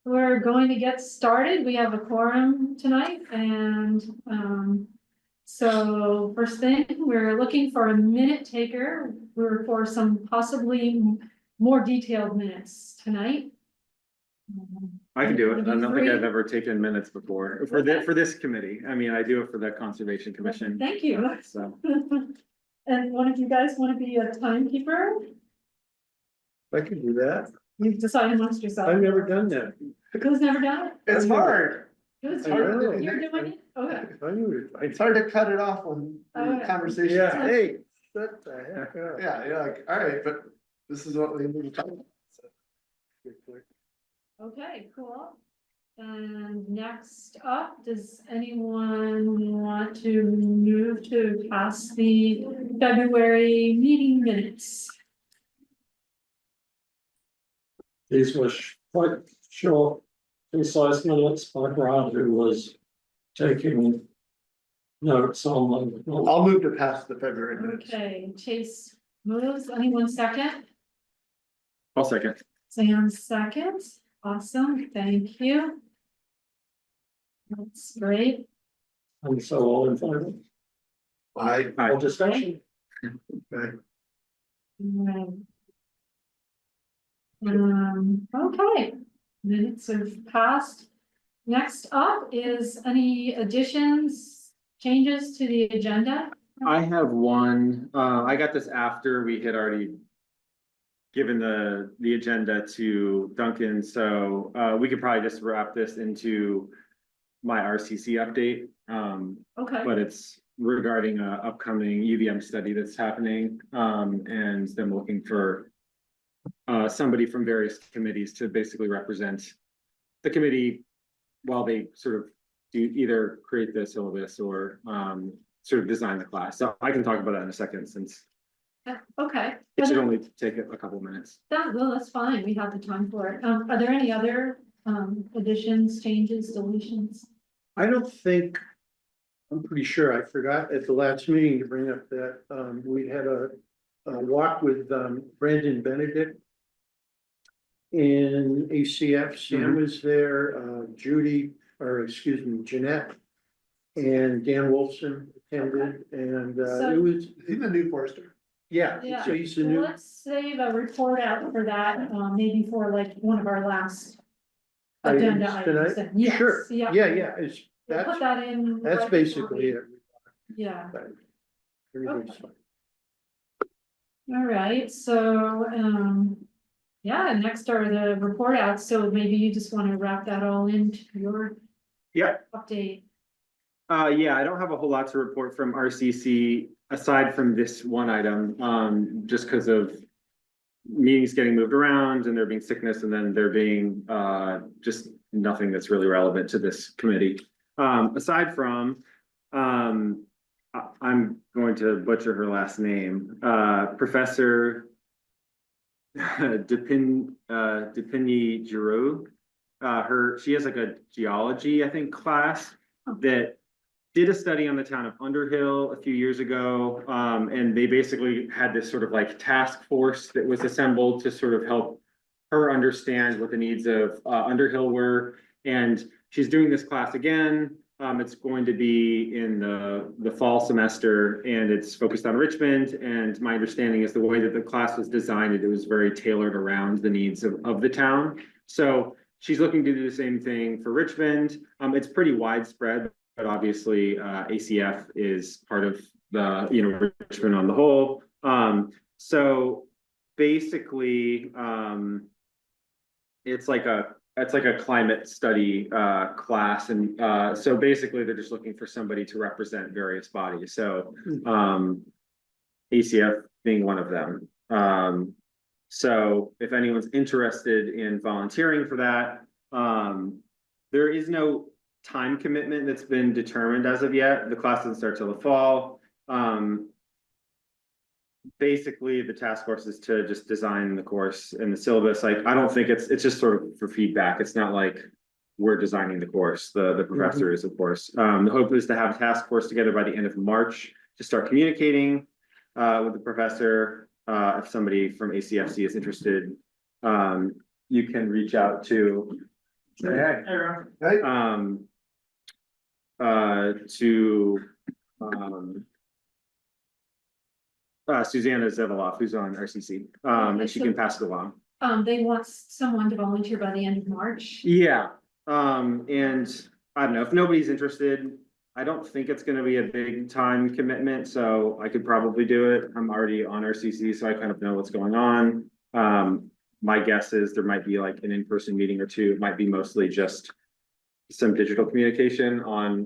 We're going to get started. We have a quorum tonight and so first thing, we're looking for a minute taker. We're for some possibly more detailed minutes tonight. I can do it. I don't think I've Three. ever taken minutes before for this committee. I mean, I do it for the Conservation Commission. Thank you. So And one of you guys want to be a timekeeper? I can do that. You've decided amongst yourself. I've never done that. Who's never done it? It's I've never- hard. Who's I know. you're doing it? Okay. I knew it. It's hard to cut it off when Okay. conversations. Yeah, hey, shut the heck up. Yeah, you're like, all right, but this is what we need to talk about. So, Okay, cool. And next up, does anyone want to move to pass the February meeting minutes? These were quite short, concise minutes by Brad, who was taking notes on them. I'll move to pass the February minutes. Okay, Chase moves. Anyone second? I'll second. Sam seconds. Awesome, thank you. That's great. And so all in favor, all discussion, Okay. Right. Okay, minutes have passed. Next up is any additions, changes to the agenda? I have one. I got this after we had already given the agenda to Duncan, so we could probably just wrap this into my RCC update. Okay, But it's regarding a upcoming UVM study that's happening, and them looking for somebody from various committees to basically represent the committee while they sort of do either create the syllabus or sort of design the class. So I can talk about that in a second, since okay. it should only take a couple of minutes. That's fine, we have the time for it. Are there any other additions, changes, deletions? I don't think, I'm pretty sure, I forgot at the last meeting to bring up that, we had a walk with, Brandon Benedict in ACF. Sam was there, Judy, or excuse me, Jeanette, and Dan Wolfson attended, and, So- it was, He's the new forester. yeah, Yeah. so he's the Well, new, let's save a report out for that, maybe for like one of our last agenda items items. tonight. then. Yes, Sure, yeah, it's, We'll put that in. that's right basically it. before we- Yeah, Everything's fine. all right, so, yeah, next are the report outs, so maybe you just want to wrap that all into your Yeah. update. Yeah, I don't have a whole lot to report from RCC aside from this one item, just because of meetings getting moved around and there being sickness, and then there being just nothing that's really relevant to this committee. Aside from, I'm going to butcher her last name, Professor Depini Giroux. She has like a geology, I think, class that did a study on the town of Underhill a few years ago. And they basically had this sort of like task force that was assembled to sort of help her understand what the needs of Underhill were. And she's doing this class again. It's going to be in the fall semester, and it's focused on Richmond. And my understanding is the way that the class was designed, it was very tailored around the needs of the town. So she's looking to do the same thing for Richmond. It's pretty widespread, but obviously ACF is part of the, Richmond on the whole. So basically, it's like a climate study class, and so basically they're just looking for somebody to represent various bodies. So ACF being one of them. So if anyone's interested in volunteering for that, there is no time commitment that's been determined as of yet. The class doesn't start till the fall. Basically, the task force is to just design the course and the syllabus. Like, I don't think it's just sort of for feedback. It's not like we're designing the course. The professor is, of course. The hope is to have a task force together by the end of March to start communicating with the professor. If somebody from ACFC is interested, you can reach out to Hey, hey. To, Susanna Zeveloff, who's on RCC, and she can pass it along. They want someone to volunteer by the end of March. Yeah, and I don't know, if nobody's interested, I don't think it's gonna be a big time commitment, so I could probably do it. I'm already on RCC, so I kind of know what's going on. My guess is there might be like an in-person meeting or two. It might be mostly just some digital communication on,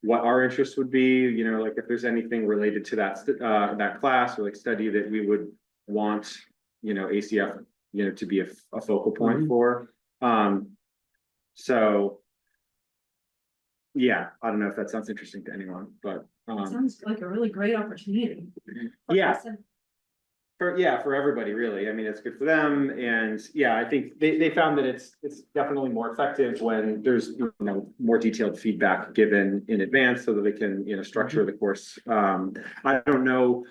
what our interest would be, like if there's anything related to that class or like study that we would want, ACF, to be a focal point for. So. Yeah, I don't know if that sounds interesting to anyone, but, Sounds like a really great opportunity. yeah. For everybody, really. I mean, it's good for them. And yeah, I think they found that it's definitely more effective when there's, more detailed feedback given in advance so that they can, structure the course. I don't know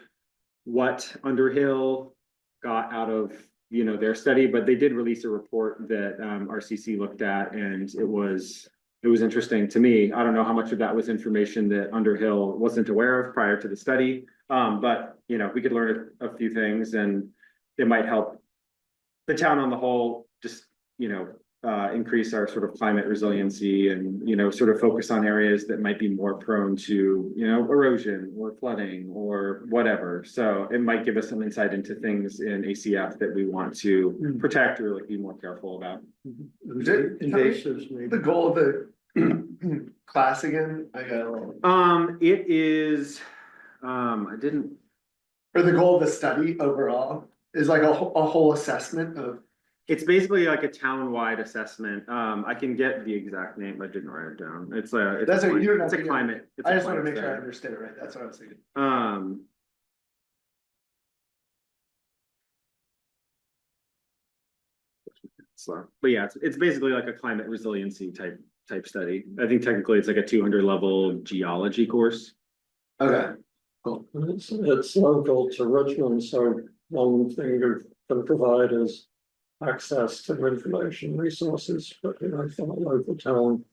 what Underhill got out of, their study, but they did release a report that RCC looked at, and it was interesting to me. I don't know how much of that was information that Underhill wasn't aware of prior to the study. But we could learn a few things, and it might help the town on the whole, just, increase our sort of climate resiliency and, sort of focus on areas that might be more prone to, erosion or flooding or whatever. So it might give us some insight into things in ACF that we want to protect or like be more careful about. Invasives, maybe. The goal of the class again, I got a little. It is, I didn't. Or the goal of the study overall is like a whole assessment of. It's basically like a town-wide assessment. I can get the exact name, I didn't write it down. It's a climate. I just want to make sure I understood it right. That's what I was thinking. But yeah, it's basically like a climate resiliency type study. I think technically it's like a 200 level geology course. Okay. And it's local to Richmond, so one thing you can provide is access to information resources, but from a local town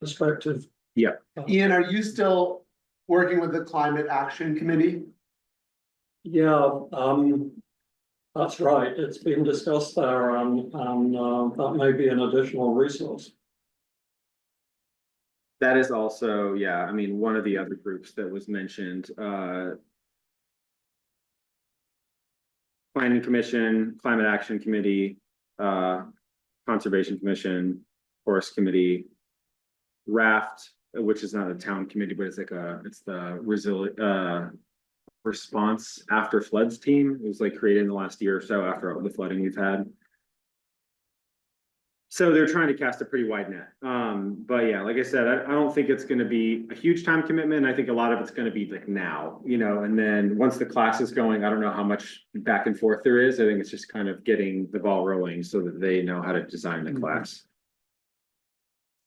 perspective. Yeah. Ian, are you still working with the Climate Action Committee? Yeah, that's right. It's been discussed there, and that may be an additional resource. That is also, yeah, I mean, one of the other groups that was mentioned, Planning Commission, Climate Action Committee, Conservation Commission, Forest Committee, RAFT, which is not a town committee, but it's the response after floods team. It was like created in the last year or so after all the flooding we've had. So they're trying to cast a pretty wide net. But yeah, like I said, I don't think it's going to be a huge time commitment. I think a lot of it's going to be like now, and then once the class is going, I don't know how much back and forth there is. I think it's just kind of getting the ball rolling so that they know how to design the class.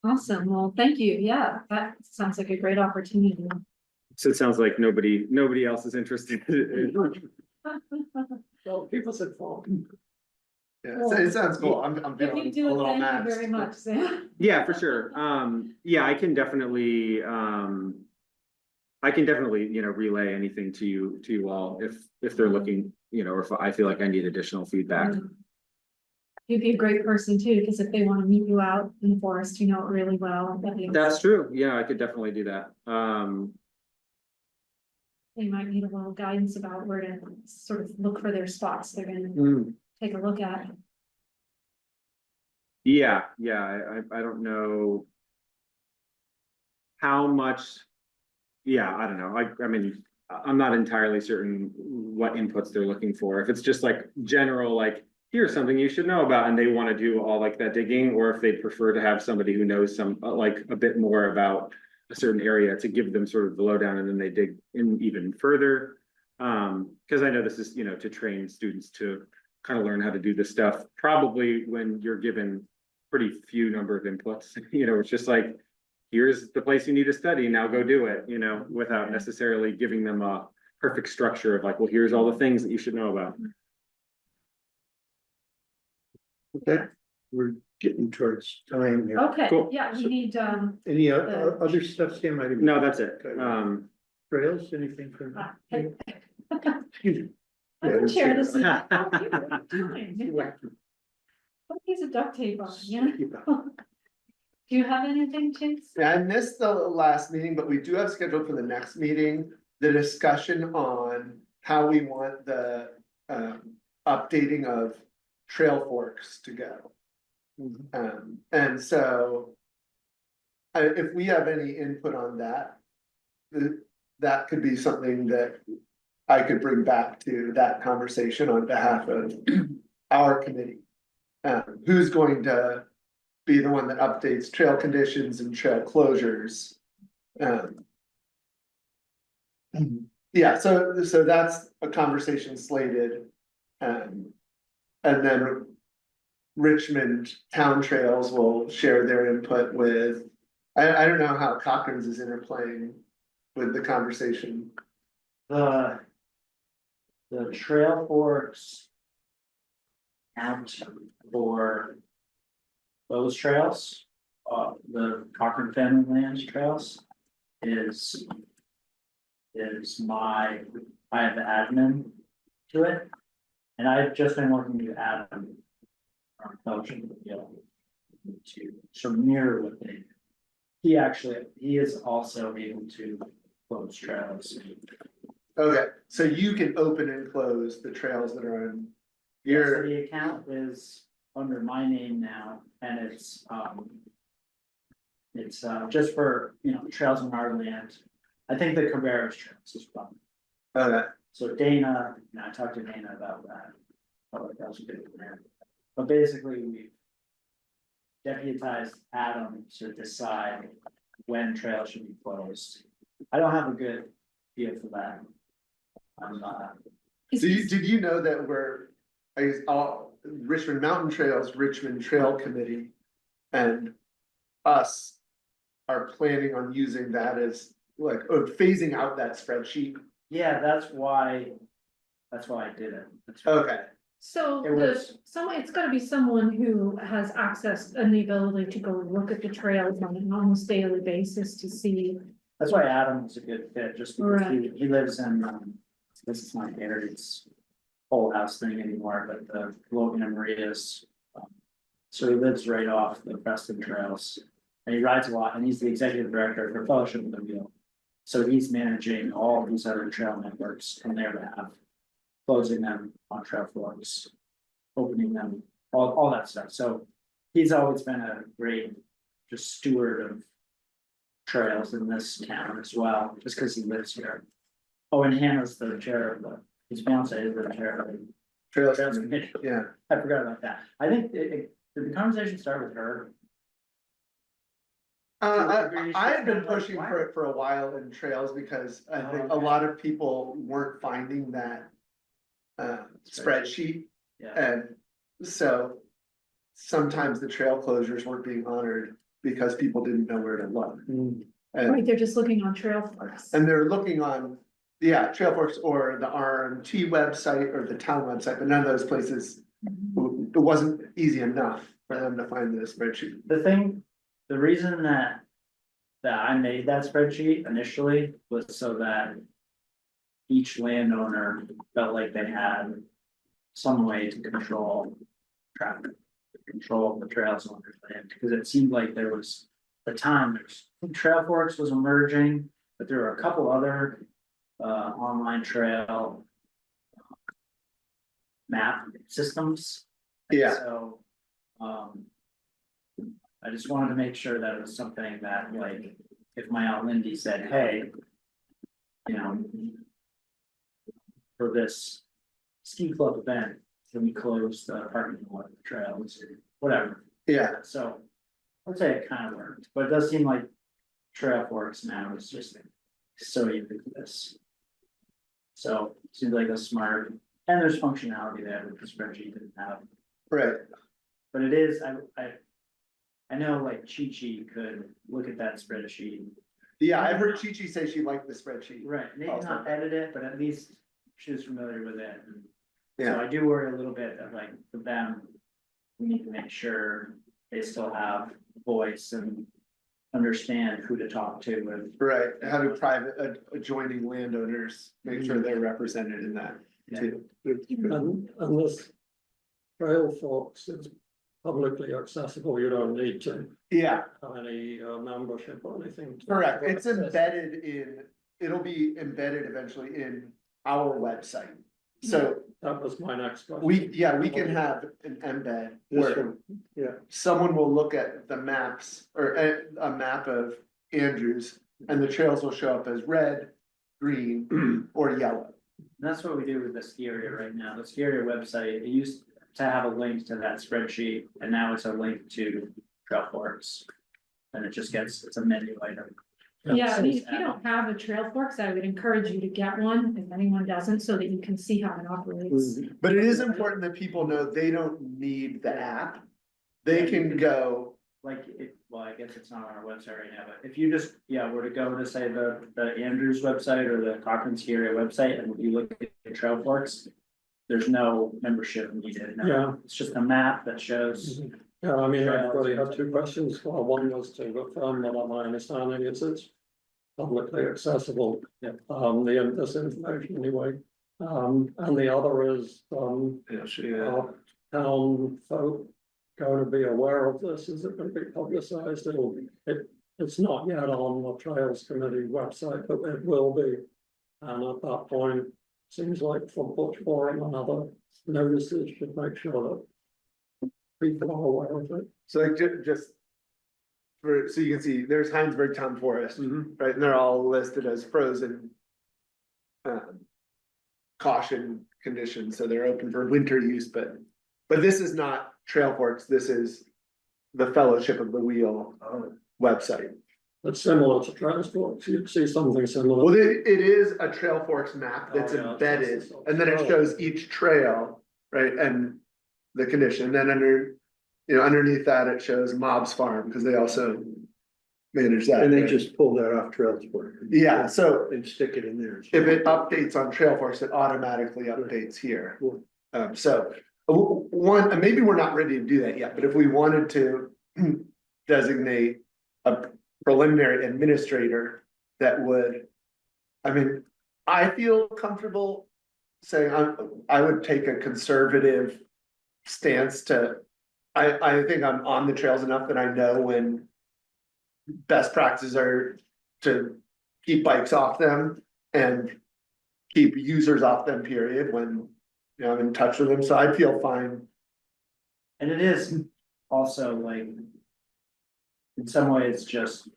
Awesome. Well, thank you. Yeah, that sounds like a great opportunity. So it sounds like nobody else is interested. Well, people said fall. Yeah, it sounds cool. I'm If feeling you a do it, little thank you maxed. very much, Sam. Yeah, for sure. Yeah, I can definitely, relay anything to you all if they're looking, or if I feel like I need additional feedback. You'd be a great person too, because if they want to meet you out in the forest, you know it really well. That's true. Yeah, I could definitely do that. They might need a little guidance about where to sort of look for their spots. They're gonna take a look at. Yeah, I don't know how much. Yeah, I don't know. I mean, I'm not entirely certain what inputs they're looking for. If it's just like general, like here's something you should know about, and they want to do all like that digging, or if they prefer to have somebody who knows some like a bit more about a certain area to give them sort of the lowdown, and then they dig in even further. Because I know this is, to train students to kind of learn how to do this stuff. Probably when you're given pretty few number of inputs, it's just like, here's the place you need to study, now go do it, without necessarily giving them a perfect structure of like, well, here's all the things that you should know about. Okay, we're getting towards time here. Okay, Cool. yeah, we need, Any other stuff, Sam? I didn't. No, that's it. Trails, anything from? Excuse me. I can share this. Yeah. Put a piece of duct tape on, yeah. Keep up. Do you have anything, Chase? Yeah, I missed the last meeting, but we do have scheduled for the next meeting, the discussion on how we want the updating of trail forks to go. And so if we have any input on that, that could be something that I could bring back to that conversation on behalf of our committee. Who's going to be the one that updates trail conditions and trail closures? Yeah, so that's a conversation slated. And then Richmond Town Trails will share their input with, I don't know how Cochran's is interplaying with the conversation. The trail forks out for those trails, the Cochran Family Lands trails is I have the admin to it. And I've just been working with Adam, our function, to sort of mirror what they. He is also able to close trails. Okay, so you can open and close the trails that are on So your, the account is under my name now, and it's just for, trails in our land. I think the Cabarrus trails is fun. okay, So Dana, I talked to Dana about that. Felt like that was a good plan. But basically, we deputized Adam to decide when trails should be closed. I don't have a good feel for that. did you know that I guess all Richmond Mountain Trails, Richmond Trail Committee and us are planning on using that as like, phasing out that spreadsheet? Yeah, that's why I did it. Okay, So It was- it's gotta be someone who has access and the ability to go look at the trails on an almost daily basis to see. That's why Adam was a good fit, just because he lives in, this is not Gary's whole house thing anymore, but the Logan and Maria's. So he lives right off the Preston Trails, and he rides a lot, and he's the executive director for Fellowship of the Wheel. So he's managing all these other trail networks on their behalf, closing them on trail forks, opening them, all that stuff. So he's always been a great just steward of trails in this town as well, just because he lives here. Oh, and Hannah's the chair of his fiance is the chair of the Trails Trails Committee, Committee. yeah. I forgot about that. I think did the conversation start with her? I had been pushing for it for a while in trails because I think a lot of people weren't finding that. Spreadsheet, Yeah, and so. Sometimes the trail closures weren't being honored because people didn't know where to look. And, Right, they're just looking on trail forks. and they're looking on, Trailforks or the RMT website or the town website, but none of those places. It wasn't easy enough for them to find the spreadsheet. the reason that I made that spreadsheet initially was so that each landowner felt like they had some way to control traffic, control the trails on their land, because it seemed like there was the time, Trail Forks was emerging, but there were a couple other online trail map systems. And Yeah. So, I just wanted to make sure that it was something that, like, if my aunt Lindy said, hey, for this ski club event, can we close the parking lot, the trails, whatever. Yeah, So I'd say it kind of worked, but it does seem like Trail Forks now is just so ubiquitous. So it seems like a smart, and there's functionality there that the spreadsheet didn't have, right, but it is, I know like Chi Chi could look at that spreadsheet. yeah, I've heard Chi Chi say she liked the spreadsheet. Right, maybe not edit it, but at least she was familiar with it. So Yeah. I do worry a little bit that like for them, we need to make sure they still have voice and understand who to talk to and. Right, having private adjoining landowners, make sure they're represented in that too. And this trail fox is publicly accessible, you don't need to Yeah, have any membership or anything. to correct, it's access. embedded in, it'll be embedded eventually in our website. So That was my next question. we can have an embed This where one, yeah. someone will look at the maps or a map of Andrews. And the trails will show up as red, green, or yellow. And that's what we do with the ski area right now. The ski area website, it used to have a link to that spreadsheet, and now it's a link to Trail Forks. And it just gets, it's a menu item. Yeah, I So mean, it's if you don't have a trail forks, I would encourage you to get one, if anyone doesn't, so that you can see how it operates. But it is important that people know they don't need the app. They can go, Like, well, I guess it's not on our website right now, but if you just, were to go to say the Andrews website or the Cochrane ski area website, and you look at Trail Forks. There's no membership needed. No. Yeah. It's just a map that shows. Yeah, I mean, I really had two questions. Well, one was to affirm that my understanding is it's publicly accessible. Yeah. This information anyway. And the other is, are town folk going to be aware of this? Is it going to be publicized? It's not yet on the Trails Committee website, but it will be. And at that point, seems like from Quorum and other notices should make sure that people are aware of it. so like just. So you can see, there's Heinsberg Town Forest, right, and they're all listed as frozen. Caution conditions, so they're open for winter use, but this is not Trail Forks, this is. The Fellowship of the Wheel website. It's similar to transport, you'd see something similar. Well, it is a Trail Forks map that's Oh, yeah, embedded, that's- and then it shows each trail, right, and the condition, then under. Underneath that, it shows Mob's Farm, because they also manage that. And they right? just pull that off Trailsport. Yeah, so And stick it in there. if it updates on Trail Forks, it automatically updates here. Cool. So, and maybe we're not ready to do that yet, but if we wanted to designate a preliminary administrator that would. I mean, I feel comfortable saying I would take a conservative stance to. I think I'm on the trails enough that I know when. Best practices are to keep bikes off them and keep users off them, period, when. I'm in touch with them, so I feel fine. And it is also like. In some ways, just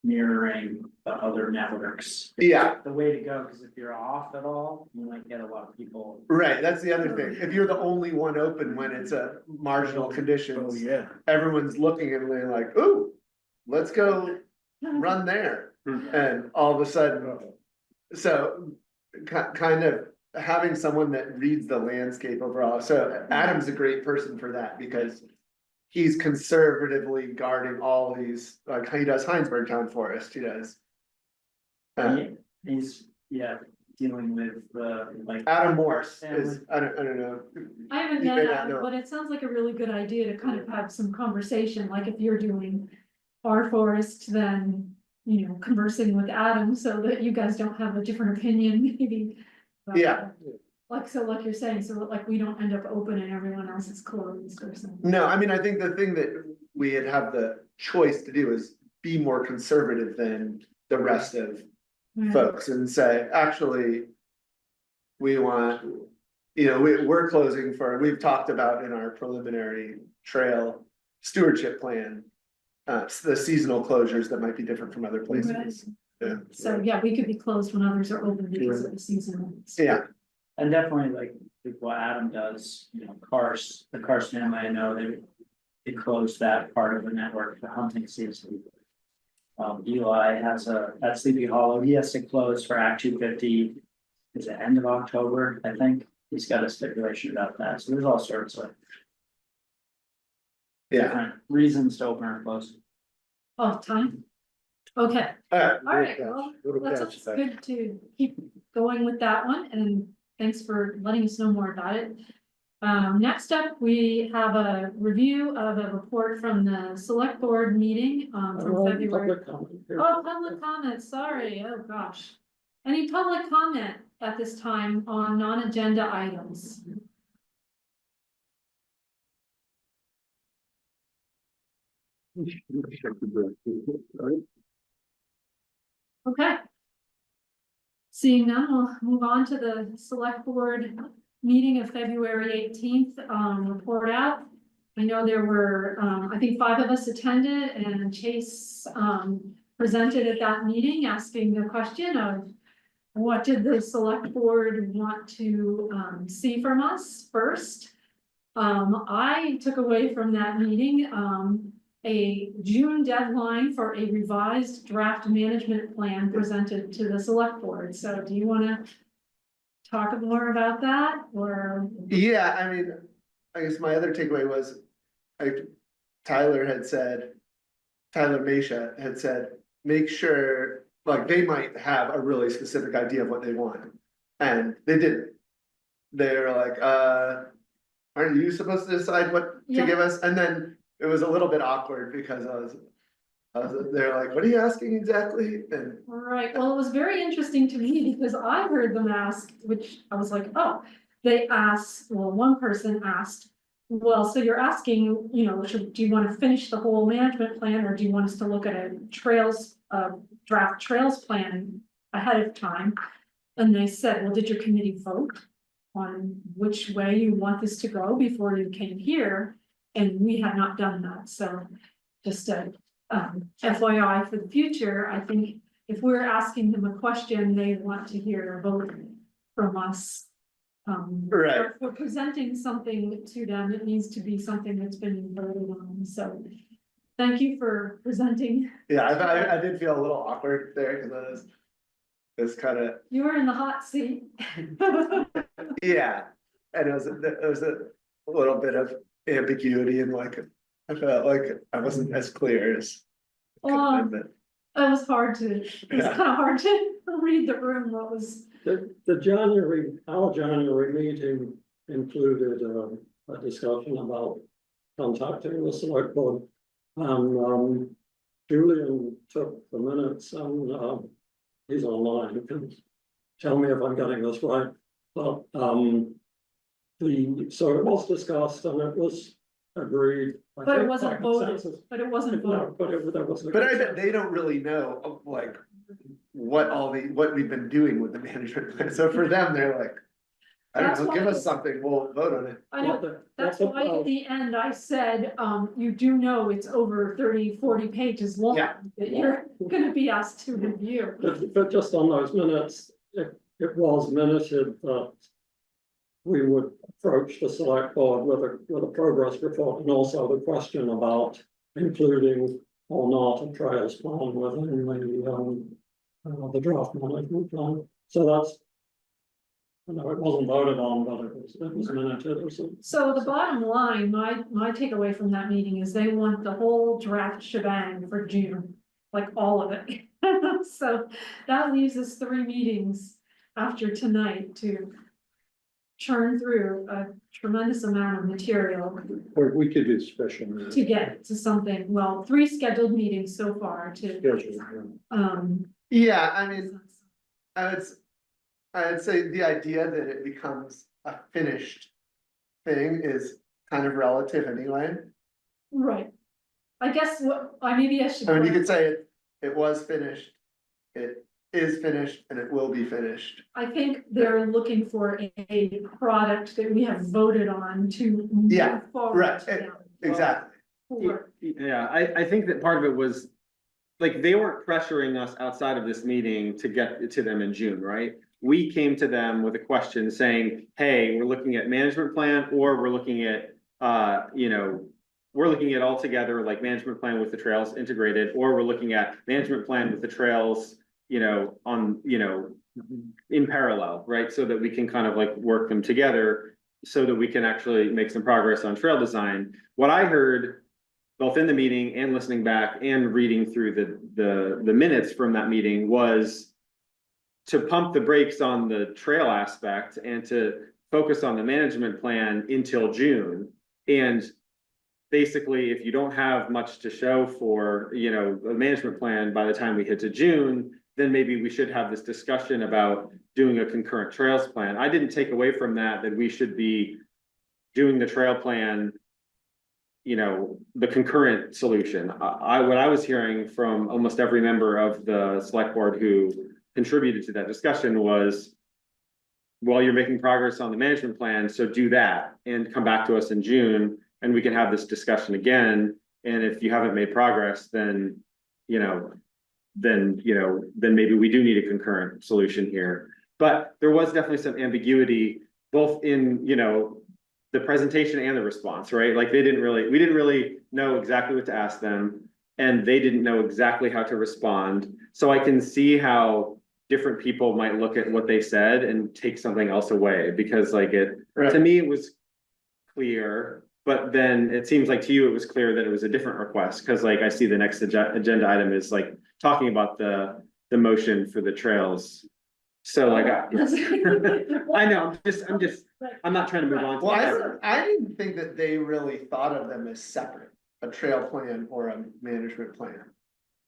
mirroring the other networks. Yeah, The way to go, because if you're off at all, you might get a lot of people. right, that's the other thing. If you're the only one open when it's a marginal Oh, conditions, yeah. everyone's looking and they're like, ooh, let's go run there. And all of a sudden, so kind of having someone that reads the landscape overall. So Adam's a great person for that because he's conservatively guarding all these, like he does Heinsberg Town Forest, he does. He's, dealing with like. Adam Morse is, I don't know. I haven't You may met not Adam, know. but it sounds like a really good idea to kind of have some conversation, like if you're doing our forest, then, conversing with Adam so that you guys don't have a different opinion, maybe. But, Yeah. Like you're saying, so like we don't end up open and everyone else is closed or something. No, I mean, I think the thing that we had have the choice to do is be more conservative than the rest of Yeah. folks and say, actually. We want, we're closing we've talked about in our preliminary trail stewardship plan. The seasonal closures that might be different from other places. Yeah. So, yeah, we could be closed when others are open because of the season. Yeah, And definitely like what Adam does, the Karst family, I know they closed that part of the network for hunting season. Eli has at Sleepy Hollow, he has to close for Act 250. It's the end of October, I think. He's got a stipulation about that. So there's all sorts of yeah. different reasons to open or close. Oh, time. Okay, Alright, all right, well, that's good to keep going with that one, and thanks for letting us know more about it. Next up, we have a review of a report from the select board meeting, from February. Public comment here. Oh, public comment, sorry, oh gosh. Any public comment at this time on non-agenda items? Okay. Seeing none, we'll move on to the select board meeting of February 18th, report out. I know there were, I think 5 of us attended, and Chase, presented at that meeting, asking the question of what did the select board want to, see from us first? I took away from that meeting, a June deadline for a revised draft management plan presented to the select board. So do you want to talk more about that, or? Yeah, I mean, I guess my other takeaway was, Tyler Masha had said, make sure, like, they might have a really specific idea of what they want. And they didn't. They're like, aren't you supposed to decide what to Yeah. give us? And then it was a little bit awkward because they're like, what are you asking exactly? And Right, well, it was very interesting to me because I heard them ask, which I was like, oh, they asked, well, one person asked, well, so you're asking, you know, do you want to finish the whole management plan, or do you want us to look at a draft trails plan ahead of time? And they said, well, did your committee vote on which way you want this to go before you came here? And we had not done that, so just a FYI for the future, I think if we're asking them a question, they want to hear a vote from us. Right. If we're presenting something to them, it needs to be something that's been voted on, so. Thank you for presenting. yeah, I did feel a little awkward there because it's kind of, You were in the hot seat. yeah. And it was a little bit of ambiguity, and like, I felt like I wasn't as clear as. Well, it was hard to, it was Yeah. kind of hard to read the room, what was. Our January meeting included a discussion about contacting the select board. And Julian took the minutes, and he's online, he can tell me if I'm getting this right. But so it was discussed and it was agreed. I But it think wasn't by voted, consensus. but it wasn't No, voted. but there was. But I bet they don't really know of like what we've been doing with the management plan. So for them, they're like, I That's don't know, give why- us something, we'll vote on it. I know, that's why at the end I said, you do know it's over 30-40 pages long. Yeah. That you're gonna be asked to review. But just on those minutes, it was minuted that we would approach the select board with a progress report, and also the question about including or not a trails plan within the draft management plan. So that's, you know, it wasn't voted on, but it was minuted or something. So the bottom line, my takeaway from that meeting is they want the whole draft shebang for June, like all of it. So that leaves us 3 meetings after tonight to churn through a tremendous amount of material Or we could do special. meeting. to get to something, well, 3 scheduled meetings so far to, Yeah, I mean, I'd say the idea that it becomes a finished thing is kind of relative anyway. right. I guess maybe I should. I mean, you could say it was finished, it is finished, and it will be finished. I think they're looking for a product that we have voted on to move Yeah, forward. right, to them. Exactly. For- Yeah, I think that part of it was, like, they weren't pressuring us outside of this meeting to get to them in June, right? We came to them with a question saying, hey, we're looking at management plan, or we're looking at, we're looking at all together, like management plan with the trails integrated, or we're looking at management plan with the trails, in parallel, right? So that we can kind of like work them together so that we can actually make some progress on trail design. What I heard, both in the meeting and listening back and reading through the minutes from that meeting, was to pump the brakes on the trail aspect and to focus on the management plan until June. And basically, if you don't have much to show for, you know, a management plan by the time we hit to June, then maybe we should have this discussion about doing a concurrent trails plan. I didn't take away from that we should be doing the trail plan, you know, the concurrent solution. What I was hearing from almost every member of the select board who contributed to that discussion was, well, you're making progress on the management plan, so do that and come back to us in June and we can have this discussion again. And if you haven't made progress, then maybe we do need a concurrent solution here. But there was definitely some ambiguity, both in, you know, the presentation and the response, right? Like we didn't really know exactly what to ask them, and they didn't know exactly how to respond. So I can see how different people might look at what they said and take something else away, because like to me, it was clear, but then it seems like to you, it was clear that it was a different request. Cause like I see the next agenda item is like talking about the motion for the trails. So like, I know, I'm not trying to move on. Well, I didn't think that they really thought of them as separate, a trail plan or a management plan.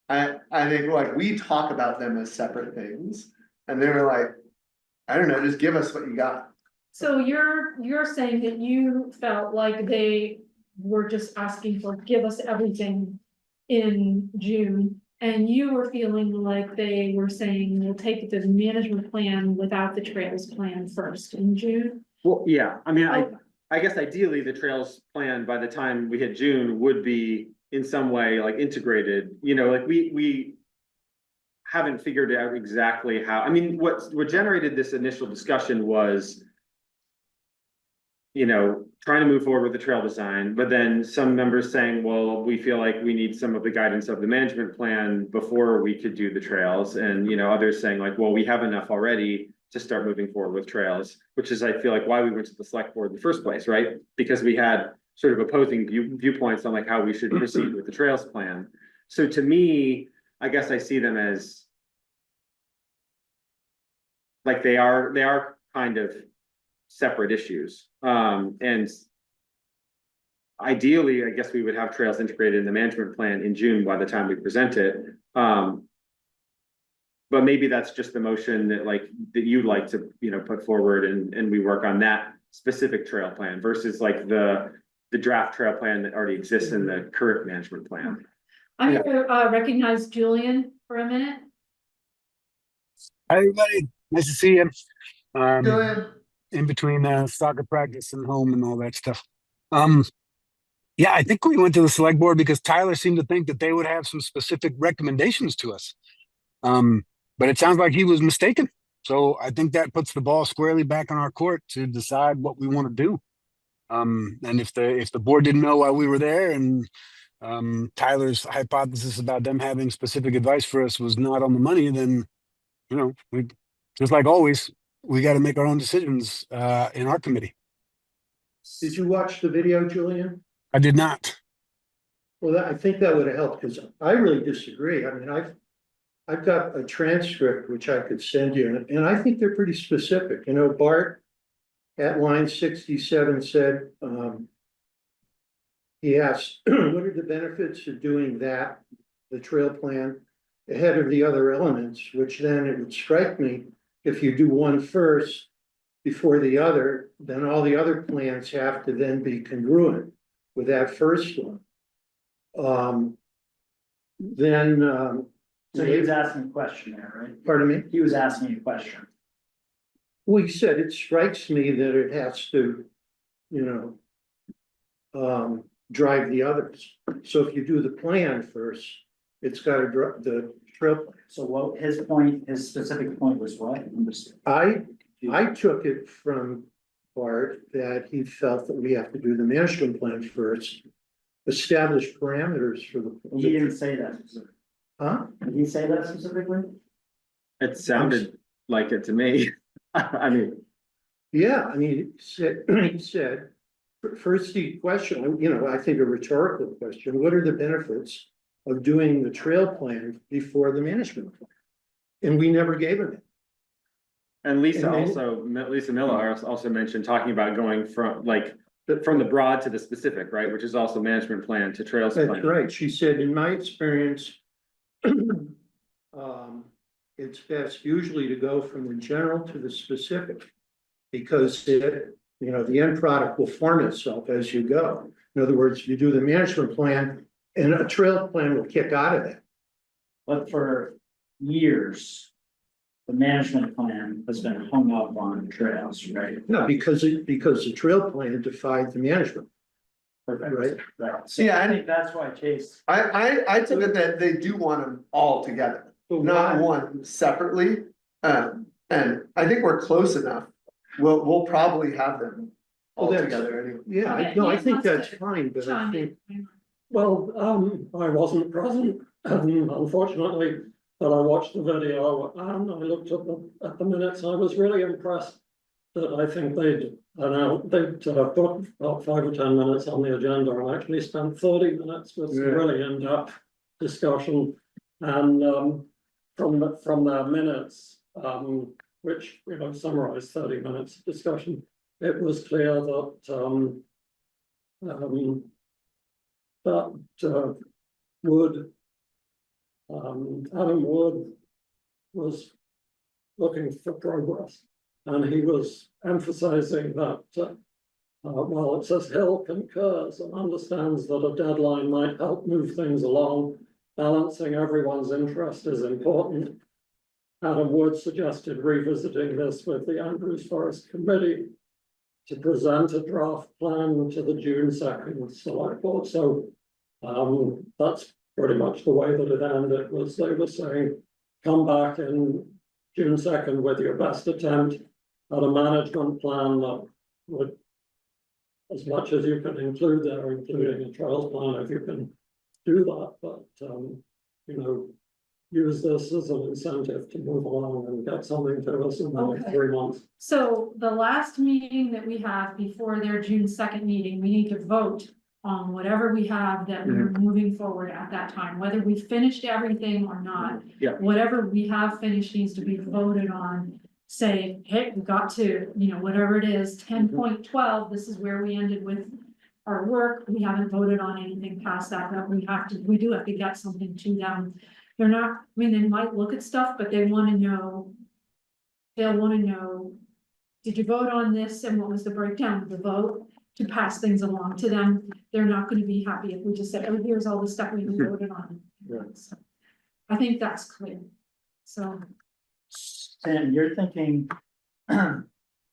I think like we talk about them as separate things, and they were like, I don't know, just give us what you got. So you're saying that you felt like they were just asking for, give us everything in June. And you were feeling like they were saying, we'll take the management plan without the trails plan first in June? Well, yeah, I mean, I guess ideally the trails plan by the time we hit June would be in some way like integrated, you know, like we haven't figured out exactly how. I mean, what generated this initial discussion was, you know, trying to move forward with the trail design, but then some members saying, well, we feel like we need some of the guidance of the management plan before we could do the trails. And, you know, others saying like, well, we have enough already to start moving forward with trails, which is, I feel like, why we went to the select board in the first place, right? Because we had sort of opposing viewpoints on like how we should proceed with the trails plan. So to me, I guess I see them as like they are kind of separate issues. And ideally, I guess we would have trails integrated in the management plan in June by the time we present it. But maybe that's just the motion that you'd like to, you know, put forward and we work on that specific trail plan versus like the draft trail plan that already exists in the current management plan. I'm gonna recognize Julian for a minute. Hi, everybody. Nice to see you. Good. In between soccer practice and home and all that stuff. Yeah, I think we went to the select board because Tyler seemed to think that they would have some specific recommendations to us. But it sounds like he was mistaken. So I think that puts the ball squarely back on our court to decide what we want to do. And if the board didn't know why we were there, and Tyler's hypothesis about them having specific advice for us was not on the money, then, you know, we just like always, we got to make our own decisions in our committee. Did you watch the video, Julian? I did not. Well, I think that would have helped, because I really disagree. I mean, I've got a transcript which I could send you, and I think they're pretty specific. You know, Bart at line 67 said, he asked, what are the benefits of doing that, the trail plan, ahead of the other elements, which then it would strike me, if you do one first before the other, then all the other plans have to then be congruent with that first one. So he was asking a question there, right? Pardon me? He was asking a question. Well, he said, it strikes me that it has to, you know, drive the others. So if you do the plan first, it's got to drive the trail plan. So what his specific point was what? I took it from Bart that he felt that we have to do the management plan first, establish parameters for the. He didn't say that specifically. Huh? Did he say that specifically? It sounded like it to me. I mean. Yeah, I mean, he said, first the question, you know, I think a rhetorical question, what are the benefits of doing the trail plan before the management plan? And we never gave him it. And Lisa And then- also, Lisa Miller also mentioned talking about going from the broad to the specific, right, which is also management plan to trails That's plan. right. She said, in my experience, it's best usually to go from the general to the specific. Because the end product will form itself as you go. In other words, you do the management plan and a trail plan will kick out of that. But for years, the management plan has been hung up on trails, right? No, because the trail plan defined the management, right? Right. So Yeah, I I- think that's why Chase, I took it that they do want them all together, not one separately. And I think we're close enough. We'll probably have them all Well, that's- together anyway. Yeah, Okay, no, I Ian think wants that's to fine, but I Chime think, in. Well, I wasn't present, unfortunately, but I watched the video and I looked at the minutes. I was really impressed that I think they'd put about 5 or 10 minutes on the agenda and actually spent 30 minutes with some Yeah. really in-depth discussion. And from their minutes, which, summarized 30 minutes of discussion, it was clear that Adam Wood was looking for progress. And he was emphasizing that, while it says Hill concurs and understands that a deadline might help move things along, balancing everyone's interest is important. Adam Wood suggested revisiting this with the Andrews Forest Committee to present a draft plan to the June 2nd select board. So that's pretty much the way that it ended, was they were saying, come back in June 2nd with your best attempt at a management plan that would, as much as you can include there, including a trails plan, if you can do that, but use this as an incentive to move along and get something to us in the next Okay. 3 months. So the last meeting that we have before their June 2nd meeting, we need to vote on whatever we have that we're moving forward at that time, whether we finished everything or not. Yeah. Whatever we have finished needs to be voted on, say, hey, we got to, whatever it is, 10.12, this is where we ended with our work. We haven't voted on anything past that, but we do have to get something to them. They're not, they might look at stuff, but they'll want to know, did you vote on this and what was the breakdown of the vote to pass things along to them? They're not going to be happy if we just said, oh, here's all the stuff we voted on. So, I think that's clear. So, Sam, you're thinking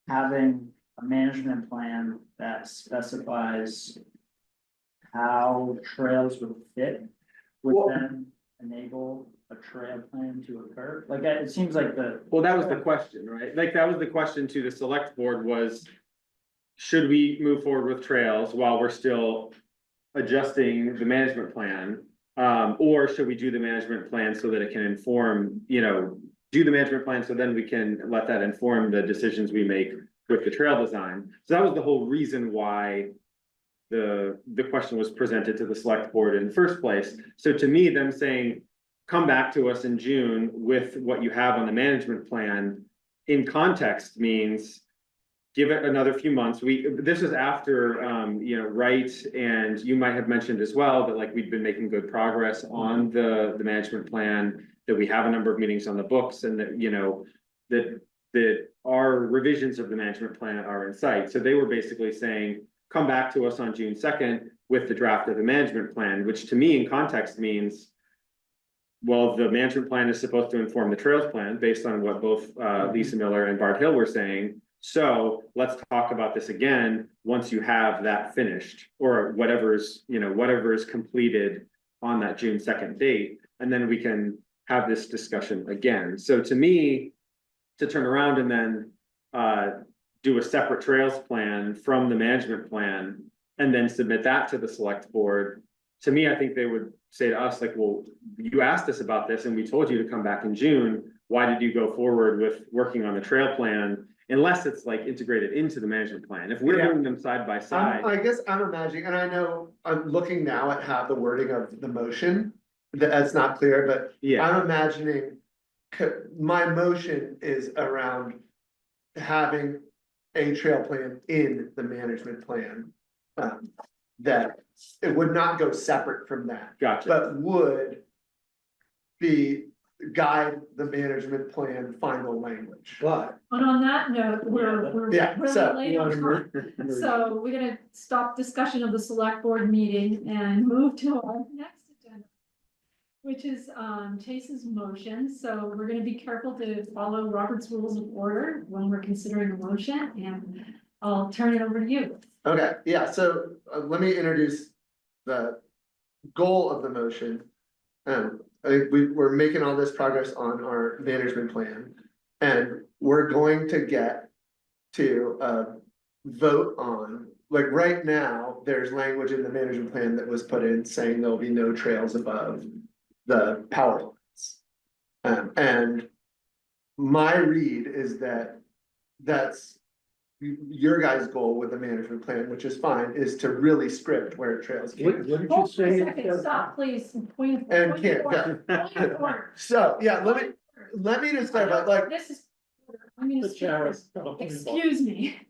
having a management plan that specifies how trails would fit would then enable a trail plan to occur? Like, it seems like Well, that was the question, right? Like, that was the question to the select board was, should we move forward with trails while we're still adjusting the management plan? Or should we do the management plan so that it can inform, do the management plan so then we can let that inform the decisions we make with the trail design? So that was the whole reason why the question was presented to the select board in the first place. So to me, them saying, come back to us in June with what you have on the management plan in context means give it another few months. This is after, Wright, and you might have mentioned as well that like we'd been making good progress on the management plan, that we have a number of meetings on the books, and that, that our revisions of the management plan are in sight. So they were basically saying, come back to us on June 2nd with the draft of the management plan, which to me in context means, well, the management plan is supposed to inform the trails plan based on what both Lisa Miller and Bart Hill were saying. So let's talk about this again once you have that finished, or whatever is completed on that June 2nd date, and then we can have this discussion again. So to me, to turn around and then do a separate trails plan from the management plan and then submit that to the select board, to me, I think they would say to us, like, well, you asked us about this and we told you to come back in June. Why did you go forward with working on the trail plan? Unless it's like integrated into the management plan. If we're doing them side by side. I guess I'm imagining, and I know I'm looking now at how the wording of the motion, that's not clear, but Yeah, I'm imagining. My motion is around having a trail plan in the management plan. That it would not go separate from that, Gotcha. but would guide the management plan final language. But And on that note, we're Yeah, so- really late on time. So we're gonna stop discussion of the select board meeting and move to our next agenda. Which is Chase's motion, so we're gonna be careful to follow Robert's rules of order when we're considering a motion, and I'll turn it over to you. Okay, yeah, so let me introduce the goal of the motion. I think we're making all this progress on our management plan. And we're going to get to vote on, like right now, there's language in the management plan that was put in saying there'll be no trails above the power lines. And my read is that that's your guys' goal with the management plan, which is fine, is to really script where trails what can. did you Hold for a say? second, stop, please, point of. And point of can't, order, point of order. So, yeah, let me just clarify, like, This is, I mean, The chair is. excuse me.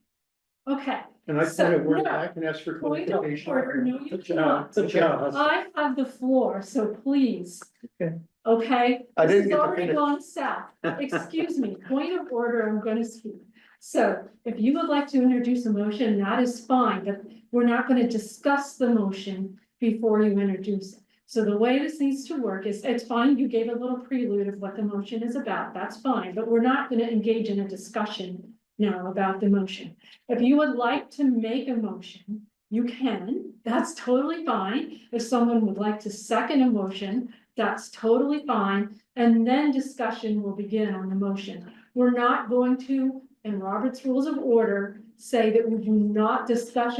Okay. And I So, kind of went no, back and asked for point of clarification. order, no, you cannot. The chair has. I have the floor, so please. Okay. Okay, I this didn't has get to already finish. gone south. Excuse me, point of order, I'm gonna speak. So if you would like to introduce a motion, that is fine, but we're not gonna discuss the motion before you introduce it. So the way this needs to work is, it's fine, you gave a little prelude of what the motion is about, that's fine, but we're not gonna engage in a discussion now about the motion. If you would like to make a motion, you can, that's totally fine. If someone would like to second a motion, that's totally fine, and then discussion will begin on the motion. We're not going to, in Robert's Rules of Order, say that we do not discuss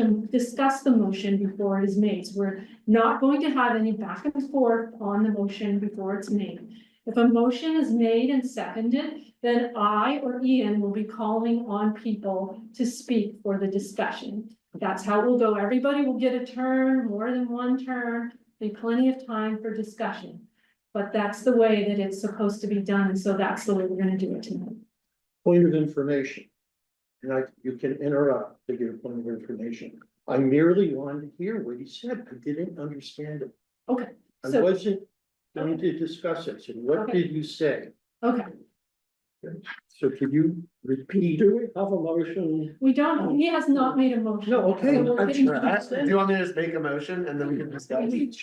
the motion before it is made. So we're not going to have any back and forth on the motion before it's made. If a motion is made and seconded, then I or Ian will be calling on people to speak for the discussion. That's how it will go. Everybody will get a turn, more than one turn, be plenty of time for discussion. But that's the way that it's supposed to be done, and so that's the way we're gonna do it tonight. Point of information. And you can interrupt to give a point of information. I merely wanted to hear what he said. I didn't understand it. Okay, I so, wasn't going to discuss it. So what Okay. did you say? okay, So could you repeat? Do we have a motion? we don't, he has not made a motion. No, okay, So we're I'm getting sure. to- do you want me to just make a motion and then we can discuss? Say it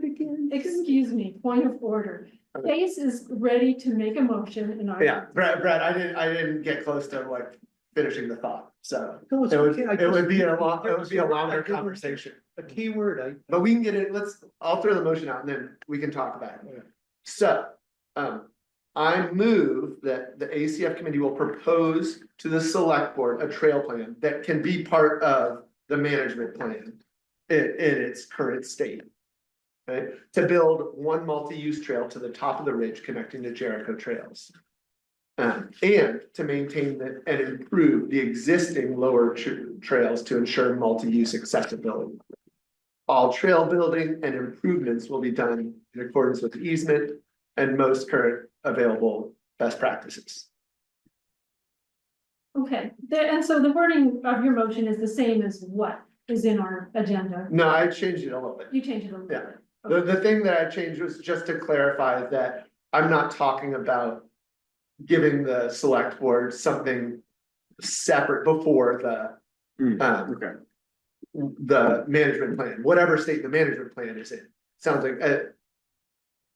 again. Excuse me, point of order. Case is ready to make a motion and I. Yeah, Brad, I didn't get close to like finishing the thought, so No, it's it would, okay. I it would just- be a longer I didn't- conversation. A key word, But we can get it, I'll throw the motion out and then we can talk about Yeah. it. So, I move that the ACF committee will propose to the select board a trail plan that can be part of the management plan in its current state. Right, to build one multi-use trail to the top of the ridge connecting to Jericho trails. And to maintain and improve the existing lower trails to ensure multi-use accessibility. All trail building and improvements will be done in accordance with the easement and most current available best practices. Okay, and so the wording of your motion is the same as what is in our agenda. No, I changed it a little bit. You changed it a little Yeah. bit. The thing that I changed was just to clarify that I'm not talking about giving the select board something separate before Okay. the management plan, whatever state the management plan is in. Sounds like,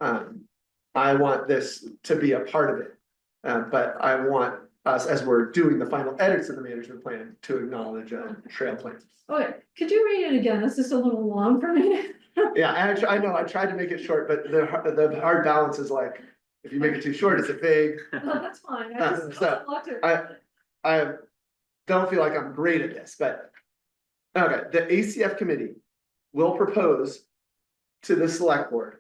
I want this to be a part of it. But I want us, as we're doing the final edits of the management plan, to acknowledge a trail plan. Okay, could you read it again? This is a little long for me. Yeah, and I know, I tried to make it short, but the hard balance is like, if you make it too short, it's a vague. No, that's fine. I just, So, I'll to- I don't feel like I'm great at this, but. Okay, the ACF committee will propose to the select board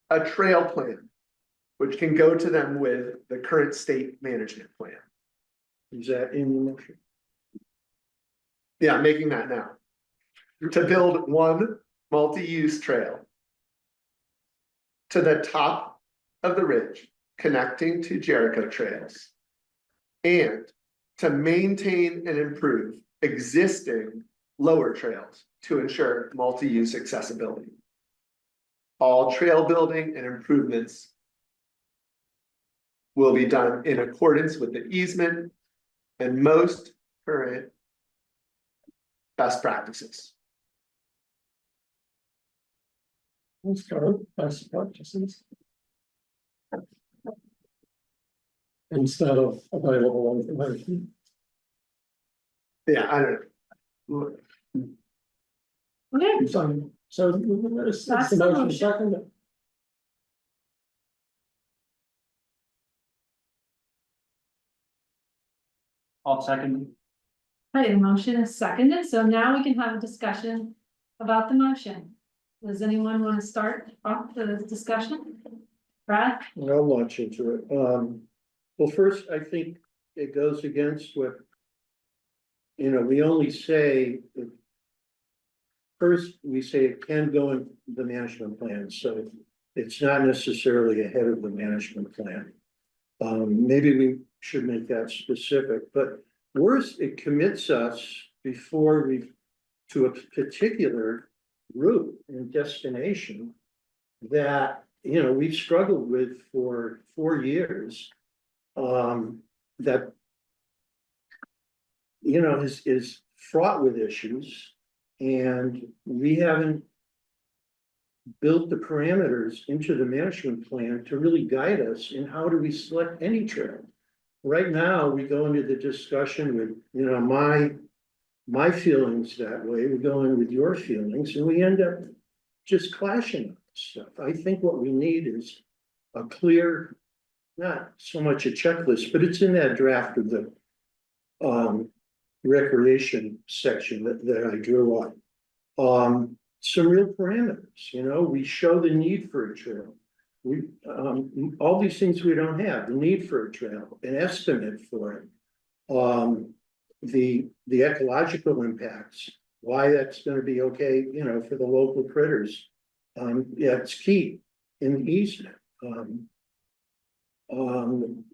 a trail plan, which can go to them with the current state management plan. is that in the motion? Yeah, I'm making that now. To build one multi-use trail to the top of the ridge connecting to Jericho trails And to maintain and improve existing lower trails to ensure multi-use accessibility. All trail building and improvements will be done in accordance with the easement and most current best practices. Let's go, best practices. Instead of available information. Yeah, I don't know. Okay, So it's That's the the motion motion. second. I'll second. okay, the motion is seconded, so now we can have a discussion about the motion. Does anyone want to start off the discussion? Brad? I'll launch into it. Well, first, I think it goes against what. We only say. First, we say it can go in the management plan, so it's not necessarily ahead of the management plan. Maybe we should make that specific, but worse, it commits us before we to a particular route and destination that, we've struggled with for 4 years. That, is fraught with issues, and we haven't built the parameters into the management plan to really guide us in how do we select any trail. Right now, we go into the discussion with, my feelings that way, we go in with your feelings, and we end up just clashing on stuff. I think what we need is a clear, not so much a checklist, but it's in that draft of the recreation section that I drew on. Some real parameters, we show the need for a trail. We, all these things we don't have, the need for a trail, an estimate for it. The ecological impacts, why that's gonna be okay, for the local critters. Yeah, it's key in the easement.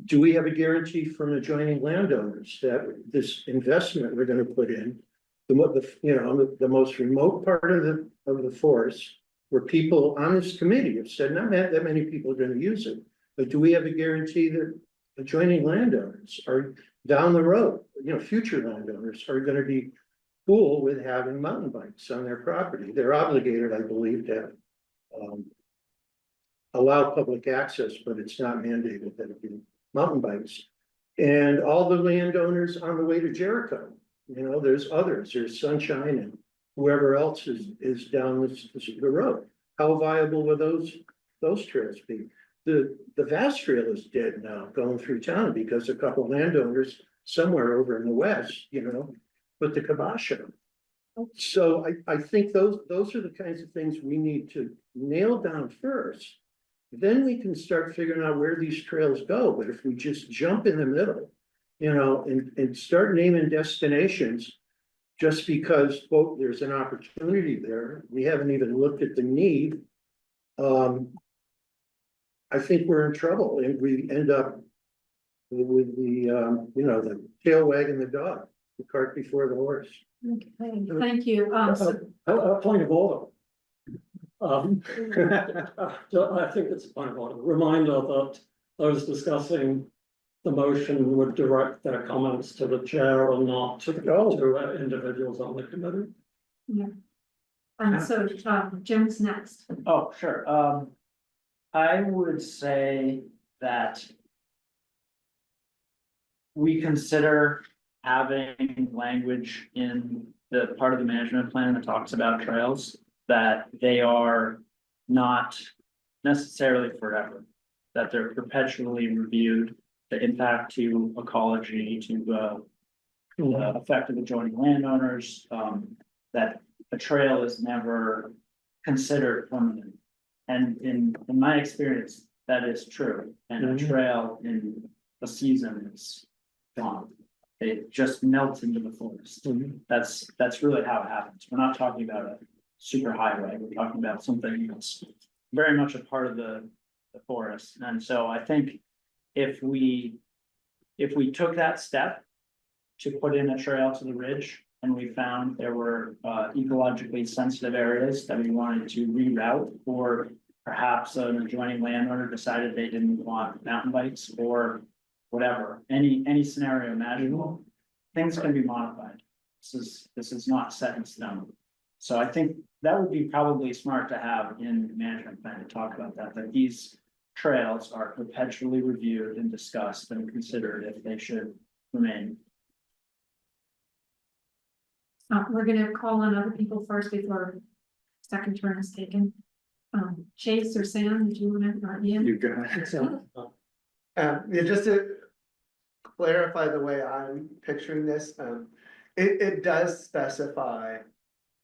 Do we have a guarantee from adjoining landowners that this investment we're gonna put in, the most remote part of the forest, where people on this committee have said not that many people are gonna use it, but do we have a guarantee that adjoining landowners are down the road, future landowners are gonna be cool with having mountain bikes on their property? They're obligated, I believe, to allow public access, but it's not mandated that it be mountain bikes. And all the landowners on the way to Jericho, there's others, there's Sunshine and whoever else is down the road. How viable will those trails be? The vast trail is dead now going through town because a couple of landowners somewhere over in the west, put the kibosh on. So I think those are the kinds of things we need to nail down first. Then we can start figuring out where these trails go. But if we just jump in the middle, and start naming destinations just because, quote, there's an opportunity there, we haven't even looked at the need. I think we're in trouble, and we end up with the tail wagging the dog, the cart before the horse. Okay, thank you. A point of order. So I think it's a point of order. Reminder that those discussing the motion would direct their comments to the chair and not to individuals on the committee. Yeah. And so, Jim's next. Oh, sure. I would say that we consider having language in the part of the management plan that talks about trails, that they are not necessarily forever, that they're perpetually reviewed, the impact to ecology, to the effect of adjoining landowners, that a trail is never considered permanent. And in my experience, that is true. And a trail in a season is gone. It just melts into the forest. That's really how it happens. We're not talking about a super highway. We're talking about something that's very much a part of the forest. And so I think if we if we took that step to put in a trail to the ridge, and we found there were ecologically sensitive areas that we wanted to reroute, or perhaps an adjoining landowner decided they didn't want mountain bikes or whatever, any scenario imaginable, things can be modified. This is not set in stone. So I think that would be probably smart to have in the management plan to talk about that these trails are perpetually reviewed and discussed and considered if they should remain. We're gonna call on other people first before second turn is taken. Chase or Sam, did you wanna, or Ian? You got it. So, Yeah, just to clarify the way I'm picturing this, it does specify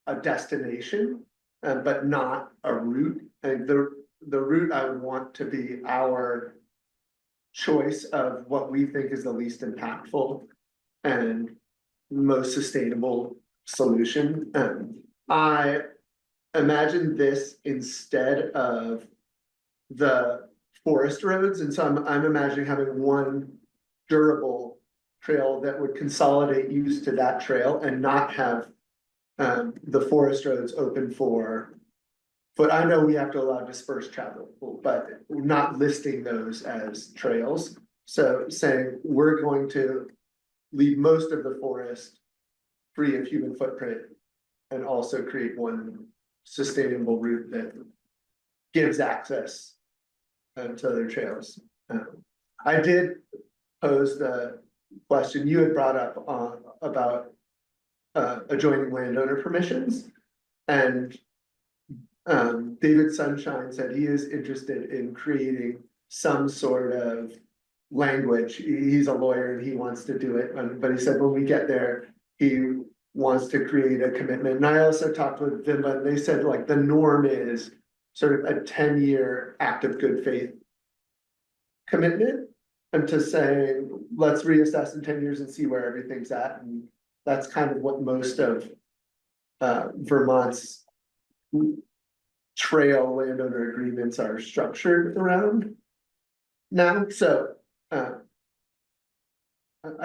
a destination, but not a route. And the route I would want to be our choice of what we think is the least impactful and most sustainable solution. I imagine this instead of the forest roads, and so I'm imagining having one durable trail that would consolidate use to that trail and not have the forest roads open for. But I know we have to allow dispersed travel, but not listing those as trails. So saying we're going to leave most of the forest free of human footprint and also create one sustainable route that gives access to other trails. I did pose the question you had brought up about adjoining landowner permissions, and David Sunshine said he is interested in creating some sort of language. He's a lawyer and he wants to do it, but he said when we get there, he wants to create a commitment. And I also talked with them, and they said like the norm is sort of a 10-year act of good faith commitment, and to saying, let's reassess in 10 years and see where everything's at. And that's kind of what most of Vermont's trail landowner agreements are structured around now. So I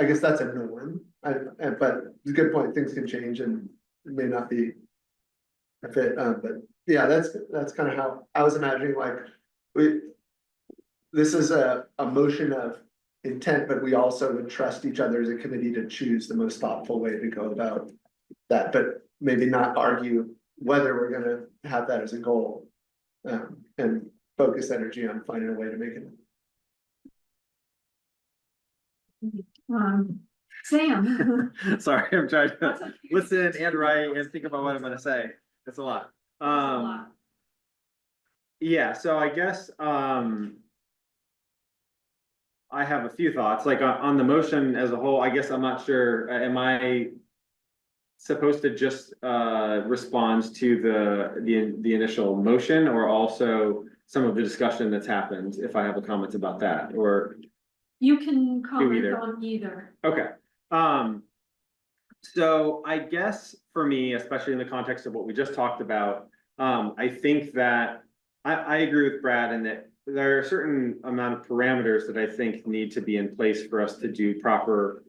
guess that's a norm, but it's a good point, things can change and it may not be a fit, but yeah, that's kind of how I was imagining, like, this is a motion of intent, but we also would trust each other as a committee to choose the most thoughtful way to go about that, but maybe not argue whether we're gonna have that as a goal, and focus energy on finding a way to make it. Sam. Sorry, I'm trying That's to okay. listen and write and think about what I'm gonna say. It's a lot. Yeah, so I guess, I have a few thoughts, like on the motion as a whole. I guess I'm not sure, am I supposed to just respond to the initial motion, or also some of the discussion that's happened, if I have a comment about that, or? You can comment either. on either. Okay, so I guess for me, especially in the context of what we just talked about, I think that I agree with Brad in that there are a certain amount of parameters that I think need to be in place for us to do proper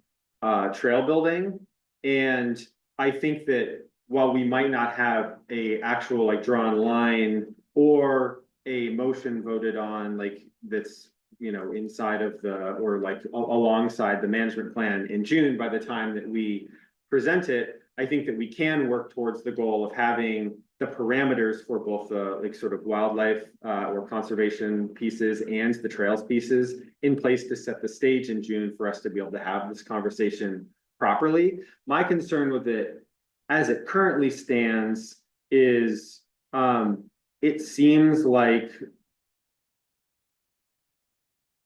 trail building. And I think that while we might not have a actual like drawn line or a motion voted on like that's, you know, inside of the, or like alongside the management plan in June, by the time that we present it, I think that we can work towards the goal of having the parameters for both the like sort of wildlife or conservation pieces and the trails pieces in place to set the stage in June for us to be able to have this conversation properly. My concern with it, as it currently stands, is it seems like,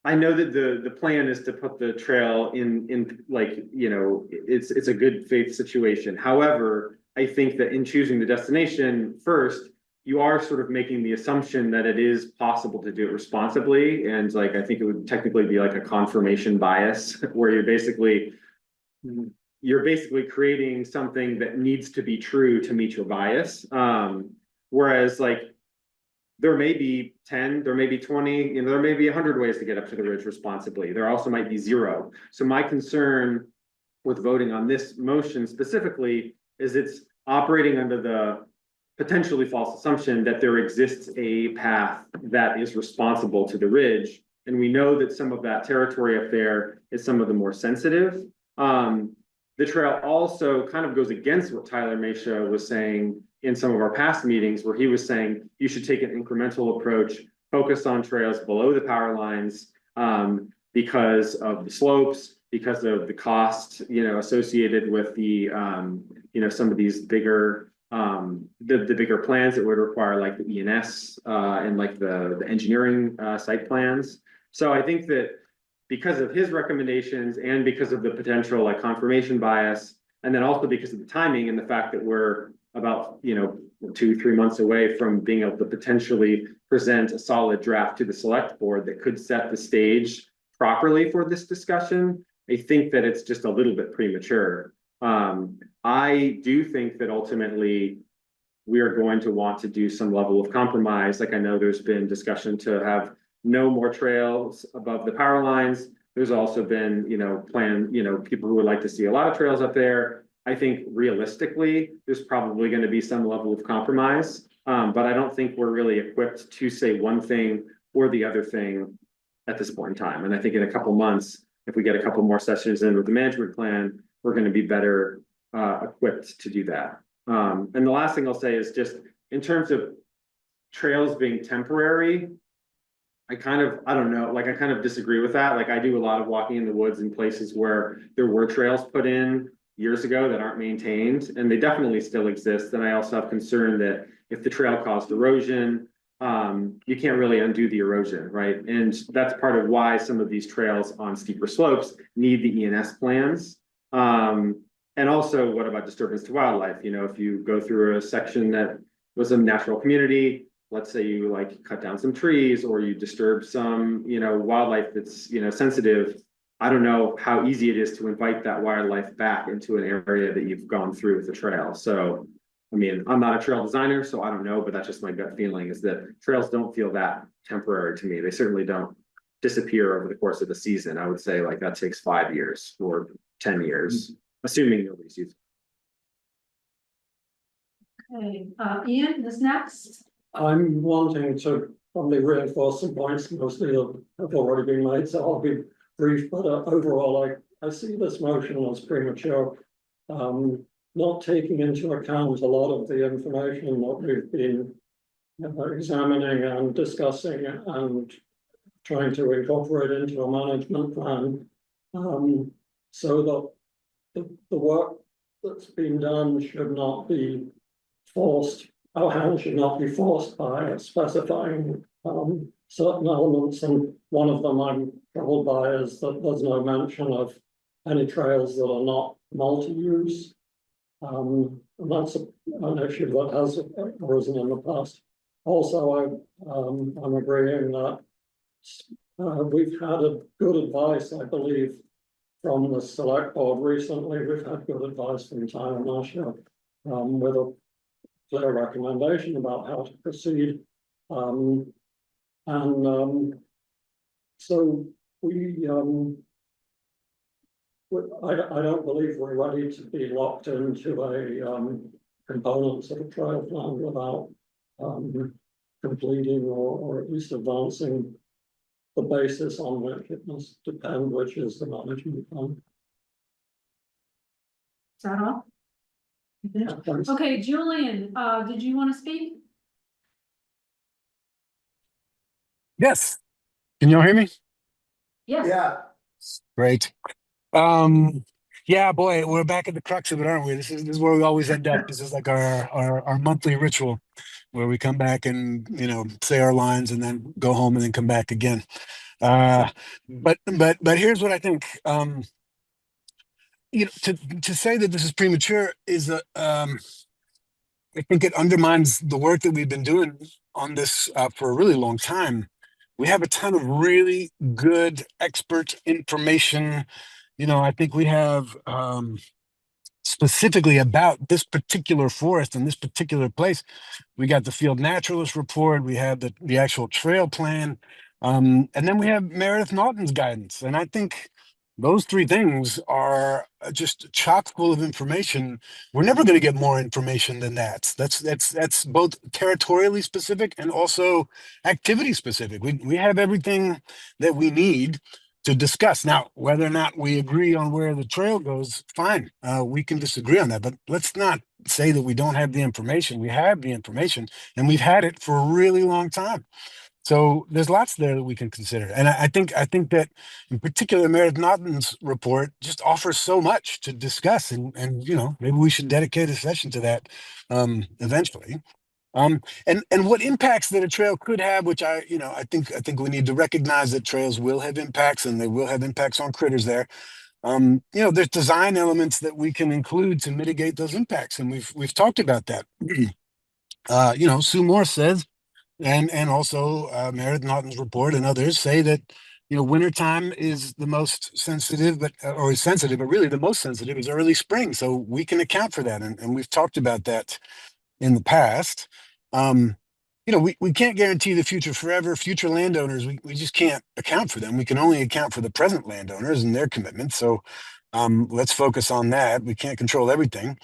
I know that the plan is to put the trail in like, you know, it's a good faith situation. However, I think that in choosing the destination first, you are sort of making the assumption that it is possible to do it responsibly. And like, I think it would technically be like a confirmation bias where you're basically creating something that needs to be true to meet your bias. Whereas like there may be 10, there may be 20, there may be 100 ways to get up to the ridge responsibly. There also might be 0. So my concern with voting on this motion specifically is it's operating under the potentially false assumption that there exists a path that is responsible to the ridge. And we know that some of that territory up there is some of the more sensitive. The trail also kind of goes against what Tyler Mesha was saying in some of our past meetings, where he was saying you should take an incremental approach, focus on trails below the power lines, because of the slopes, because of the cost, associated with the, some of these bigger, the bigger plans that would require like the ENS and like the engineering site plans. So I think that because of his recommendations and because of the potential like confirmation bias, and then also because of the timing and the fact that we're about 2-3 months away from being able to potentially present a solid draft to the select board that could set the stage properly for this discussion, I think that it's just a little bit premature. I do think that ultimately we are going to want to do some level of compromise. Like I know there's been discussion to have no more trails above the power lines. There's also been, people who would like to see a lot of trails up there. I think realistically, there's probably going to be some level of compromise, but I don't think we're really equipped to say one thing or the other thing at this point in time. And I think in a couple months, if we get a couple more sessions in with the management plan, we're going to be better equipped to do that. And the last thing I'll say is just in terms of trails being temporary, I kind of disagree with that. Like I do a lot of walking in the woods in places where there were trails put in years ago that aren't maintained, and they definitely still exist. And I also have concern that if the trail caused erosion, you can't really undo the erosion, right? And that's part of why some of these trails on steeper slopes need the ENS plans. And also, what about disturbance to wildlife? If you go through a section that was a natural community, let's say you like cut down some trees or you disturb some, wildlife that's, sensitive. I don't know how easy it is to invite that wildlife back into an area that you've gone through with the trail. So, I mean, I'm not a trail designer, so I don't know, but that's just my gut feeling is that trails don't feel that temporary to me. They certainly don't disappear over the course of the season. I would say like that takes 5 years or 10 years, assuming nobody's using it. Okay, Ian is next. I'm wanting to probably reinforce some points, mostly have already been made, so I'll be brief, but overall, I see this motion as premature, not taking into account a lot of the information that we've been examining and discussing and trying to incorporate into a management plan, so that the work that's been done should not be forced. Our hand should not be forced by specifying certain elements, and one of them I'm troubled by is that there's no mention of any trails that are not multi-use. And that's an issue that has arisen in the past. Also, I'm agreeing that we've had a good advice, I believe, from the select board recently. We've had good advice from Tyler Mesha with a clear recommendation about how to proceed. So I don't believe we're ready to be locked into a components of a trail plan without completing or at least advancing the basis on which it must depend, which is the management plan. Is that all? Thanks. Okay, Julian, did you want to speak? Yes. Can you all hear me? Yes. Yeah, Great. Yeah, boy, we're back at the crux of it, aren't we? This is where we always end up. This is like our monthly ritual where we come back and, say our lines and then go home and then come back again. But here's what I think. To say that this is premature is I think it undermines the work that we've been doing on this for a really long time. We have a ton of really good expert information. I think we have specifically about this particular forest and this particular place. We got the field naturalist report, we have the actual trail plan, and then we have Meredith Naughton's guidance. And I think those three things are just chock full of information. We're never going to get more information than that. That's both territorially specific and also activity specific. We have everything that we need to discuss. Now, whether or not we agree on where the trail goes, fine. We can disagree on that, but let's not say that we don't have the information. We have the information, and we've had it for a really long time. So there's lots there that we can consider. And I think that in particular, Meredith Naughton's report just offers so much to discuss, and maybe we should dedicate a session to that eventually. And what impacts that a trail could have, which I think we need to recognize that trails will have impacts, and they will have impacts on critters there. There's design elements that we can include to mitigate those impacts, and we've talked about that. Sue Moore says, and also Meredith Naughton's report and others say that wintertime is the most sensitive, but really the most sensitive is early spring. So we can account for that, and we've talked about that in the past. We can't guarantee the future forever. Future landowners, we just can't account for them. We can only account for the present landowners and their commitments. So let's focus on that. We can't control everything.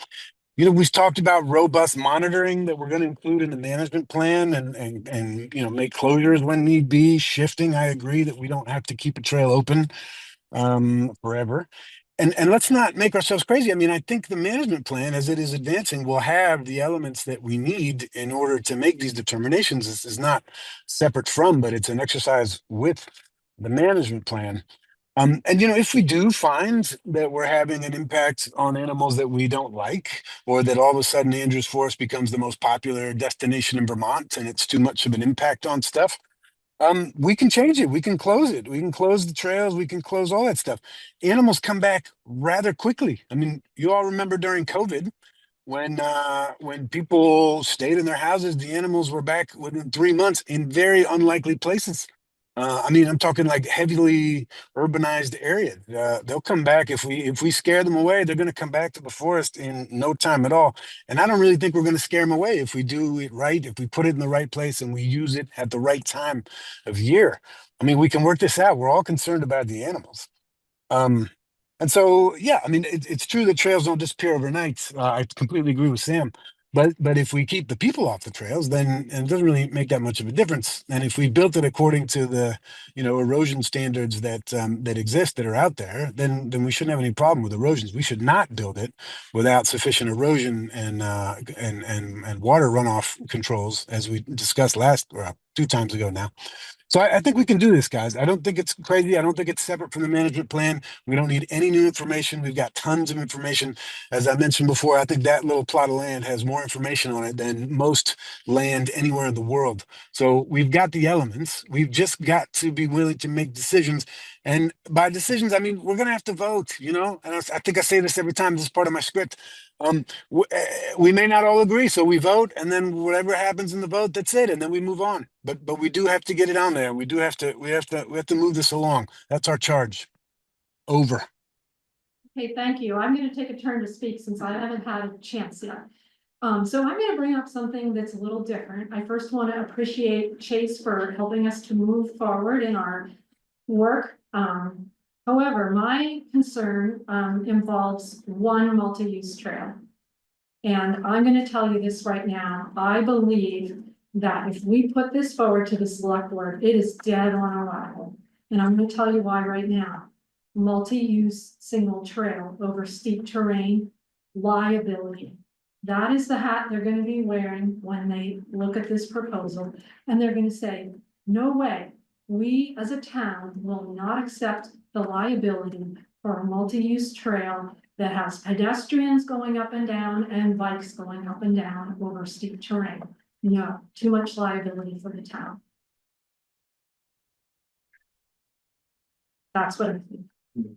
We've talked about robust monitoring that we're going to include in the management plan and make closures when need be, shifting. I agree that we don't have to keep a trail open forever. And let's not make ourselves crazy. I mean, I think the management plan, as it is advancing, will have the elements that we need in order to make these determinations. This is not separate from, but it's an exercise with the management plan. And if we do find that we're having an impact on animals that we don't like, or that all of a sudden Andrews Forest becomes the most popular destination in Vermont and it's too much of an impact on stuff, we can change it. We can close it. We can close the trails. We can close all that stuff. Animals come back rather quickly. I mean, you all remember during COVID when people stayed in their houses, the animals were back within 3 months in very unlikely places. I'm talking like heavily urbanized areas. They'll come back if we scare them away. They're going to come back to the forest in no time at all. And I don't really think we're going to scare them away if we do it right, if we put it in the right place and we use it at the right time of year. I mean, we can work this out. We're all concerned about the animals. And so, yeah, I mean, it's true that trails don't disappear overnight. I completely agree with Sam. But if we keep the people off the trails, then it doesn't really make that much of a difference. And if we built it according to the erosion standards that exist, that are out there, then we shouldn't have any problem with erosions. We should not build it without sufficient erosion and water runoff controls, as we discussed two times ago now. So I think we can do this, guys. I don't think it's crazy. I don't think it's separate from the management plan. We don't need any new information. We've got tons of information. As I mentioned before, I think that little plot of land has more information on it than most land anywhere in the world. So we've got the elements. We've just got to be willing to make decisions. And by decisions, I mean, we're going to have to vote, and I think I say this every time. This is part of my script. We may not all agree, so we vote, and then whatever happens in the vote, that's it, and then we move on. But we do have to get it on there. We have to move this along. That's our charge. Over. Okay, thank you. I'm going to take a turn to speak since I haven't had a chance yet. So I'm going to bring up something that's a little different. I first want to appreciate Chase for helping us to move forward in our work. However, my concern involves one multi-use trail. And I'm going to tell you this right now. I believe that if we put this forward to the select board, it is dead on arrival. And I'm going to tell you why right now. Multi-use single trail over steep terrain, liability. That is the hat they're going to be wearing when they look at this proposal. And they're going to say, no way, we as a town will not accept the liability for a multi-use trail that has pedestrians going up and down and bikes going up and down over steep terrain. No, too much liability for the town. That's what I think.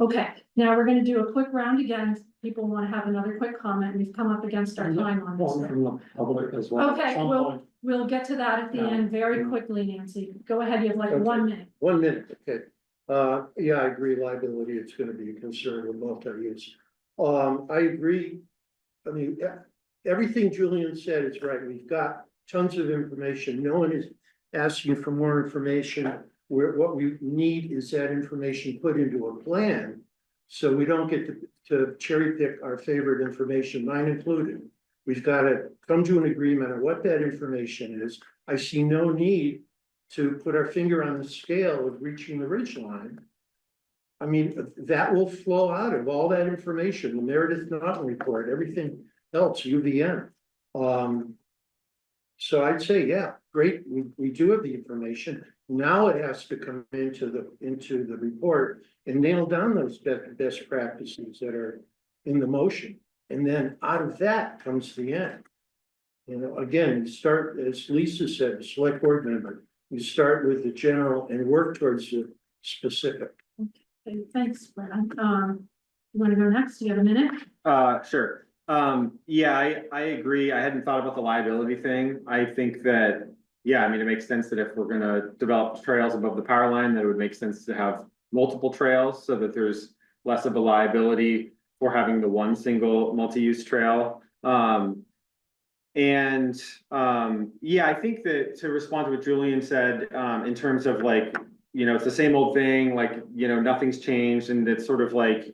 Okay, now we're going to do a quick round again. People want to have another quick comment. We've come up against our time on this. From the public as well. Okay, we'll get to that at the end very quickly, Nancy. Go ahead, you have like 1 minute. 1 minute, okay. Yeah, I agree, liability, it's gonna be a concern with multi-use. I agree. I mean, everything Julian said is right. We've got tons of information. No one is asking for more information. What we need is that information put into a plan. So we don't get to cherry pick our favorite information, mine included. We've got to come to an agreement on what that information is. I see no need to put our finger on the scale of reaching the ridge line. I mean, that will flow out of all that information, the Meredith Naughton report, everything else, UVM. So I'd say, yeah, great, we do have the information. Now it has to come into the report and nail down those best practices that are in the motion. And then out of that comes the end. You know, again, you start, as Lisa said, the select board member, you start with the general and work towards the specific. Okay, thanks, Brad. You want to go next? You have a minute? Sure. Yeah, I agree. I hadn't thought about the liability thing. I think that, yeah, I mean, it makes sense that if we're gonna develop trails above the power line, that it would make sense to have multiple trails so that there's less of a liability for having the one single multi-use trail. Yeah, I think that to respond to what Julian said, in terms of like, you know, it's the same old thing, like, you know, nothing's changed, and it's sort of like,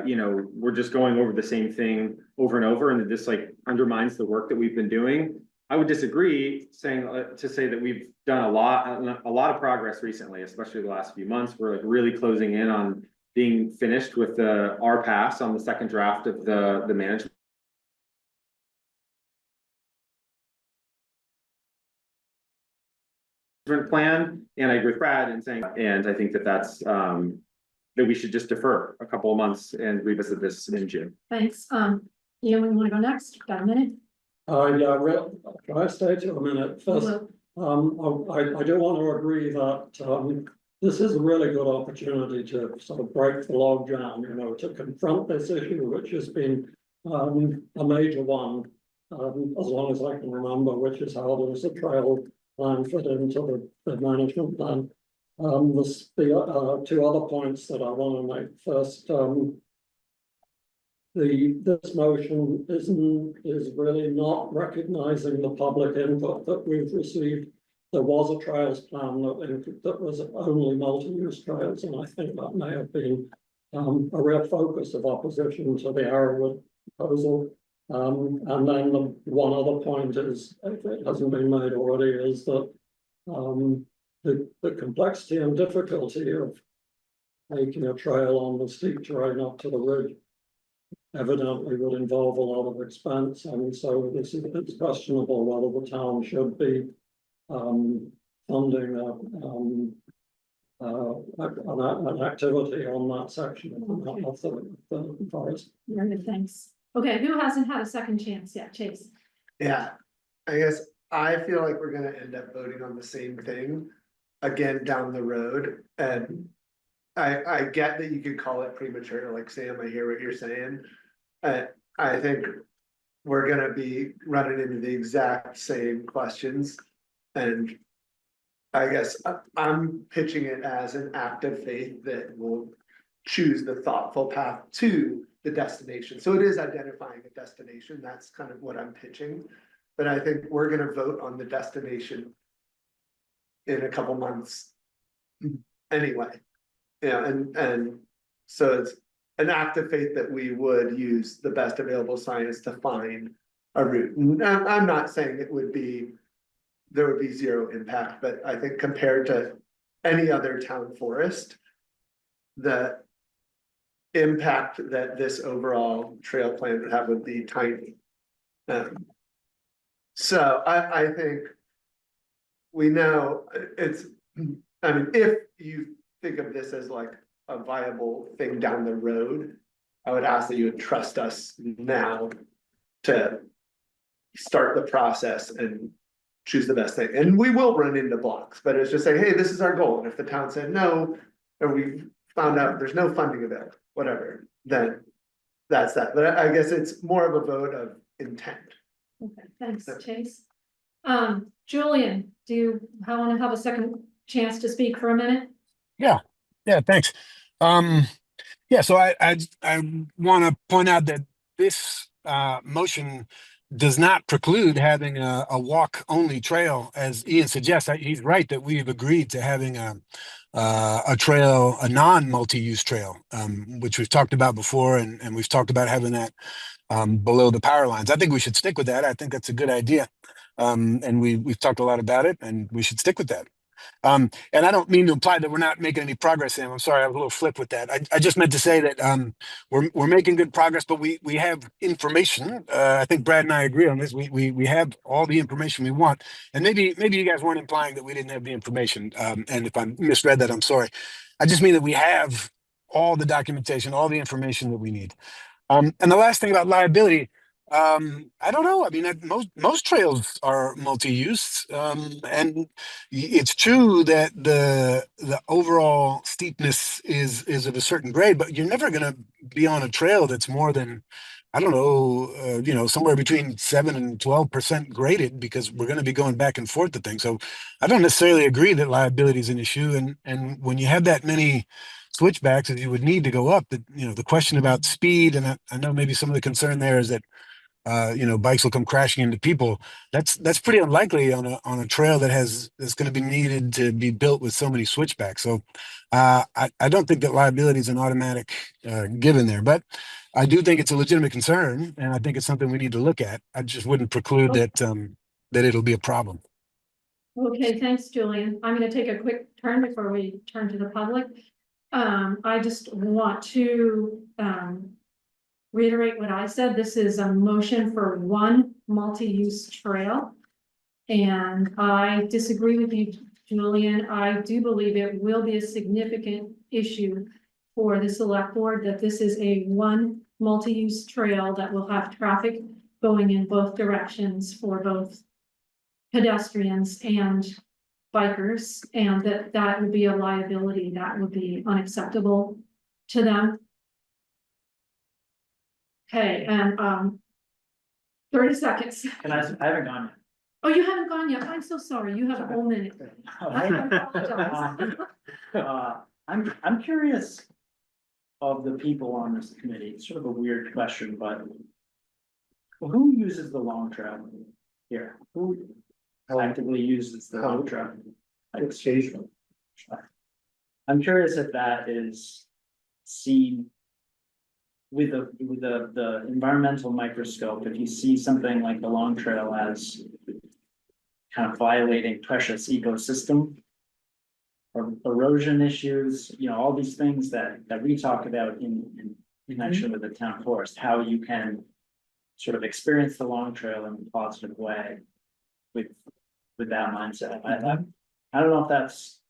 you know, we're just going over the same thing over and over, and it just like undermines the work that we've been doing. I would disagree saying to say that we've done a lot of progress recently, especially the last few months. We're like really closing in on being finished with our pass on the second draft of the management plan, and I agree with Brad in saying, and I think that that's that we should just defer a couple of months and revisit this in June. Thanks. You want to go next? Got a minute? Yeah, can I stay to a minute first? Well, I do want to agree that this is a really good opportunity to sort of break the log jam, you know, to confront this issue, which has been a major one, as long as I can remember, which is how does the trail plan fit into the management plan. The two other points that I want to make first, this motion is really not recognizing the public input that we've received. There was a trails plan that was only multi-use trails, and I think that may have been a real focus of opposition to the Arrowwood proposal. And then the one other point is, if it hasn't been made already, is that the complexity and difficulty of making a trail on the steep terrain up to the ridge evidently would involve a lot of expense, and so it's questionable whether the town should be funding an activity on that section of the forest. very good, thanks. Okay, who hasn't had a second chance yet? Chase. Yeah, I guess I feel like we're gonna end up voting on the same thing again down the road, and I get that you could call it premature, like Sam, I hear what you're saying. I think we're gonna be running into the exact same questions, and I guess I'm pitching it as an act of faith that will choose the thoughtful path to the destination. So it is identifying a destination. That's kind of what I'm pitching. But I think we're gonna vote on the destination in a couple months anyway. Yeah, and so it's an act of faith that we would use the best available science to find a route. And I'm not saying there would be zero impact, but I think compared to any other town forest, the impact that this overall trail plan would have would be tiny. So I think we know it's, I mean, if you think of this as like a viable thing down the road, I would ask that you would trust us now to start the process and choose the best thing. And we will run into blocks, but it's just saying, hey, this is our goal. And if the town said no, and we found out there's no funding available, whatever, then that's that. But I guess it's more of a vote of intent. Okay, thanks, Chase. Julian, do you want to have a second chance to speak for a minute? Yeah, thanks. Yeah, so I want to point out that this motion does not preclude having a walk-only trail, as Ian suggests. He's right that we've agreed to having a trail, a non-multi-use trail, which we've talked about before, and we've talked about having that below the power lines. I think we should stick with that. I think that's a good idea, and we've talked a lot about it, and we should stick with that. And I don't mean to imply that we're not making any progress, Sam. I'm sorry, I was a little flip with that. I just meant to say that we're making good progress, but we have information. I think Brad and I agree on this. We have all the information we want, and maybe you guys weren't implying that we didn't have the information. And if I misread that, I'm sorry. I just mean that we have all the documentation, all the information that we need. And the last thing about liability, I don't know. I mean, most trails are multi-use, and it's true that the overall steepness is of a certain grade, but you're never going to be on a trail that's more than, I don't know, somewhere between 7 and 12% graded, because we're going to be going back and forth the thing. So I don't necessarily agree that liability is an issue, and when you have that many switchbacks as you would need to go up, the question about speed, and I know maybe some of the concern there is that bikes will come crashing into people. That's pretty unlikely on a trail that's going to be needed to be built with so many switchbacks. So I don't think that liability is an automatic given there, but I do think it's a legitimate concern, and I think it's something we need to look at. I just wouldn't preclude that it'll be a problem. Okay, thanks, Julian. I'm gonna take a quick turn before we turn to the public. I just want to reiterate what I said. This is a motion for one multi-use trail. And I disagree with you, Julian. I do believe it will be a significant issue for the select board that this is a one multi-use trail that will have traffic going in both directions for both pedestrians and bikers, and that would be a liability that would be unacceptable to them. Okay, and 30 seconds. And I haven't gone yet. Oh, you haven't gone yet. I'm so sorry. You have a whole minute. I apologize. I'm curious of the people on this committee. It's sort of a weird question, but who uses the long trail here? Who actively uses the long trail? Occasionally. I'm curious if that is seen with the environmental microscope. If you see something like the long trail as kind of violating precious ecosystem or erosion issues, all these things that we talk about in connection with the town forest, how you can sort of experience the long trail in a positive way with that mindset. I don't know if that's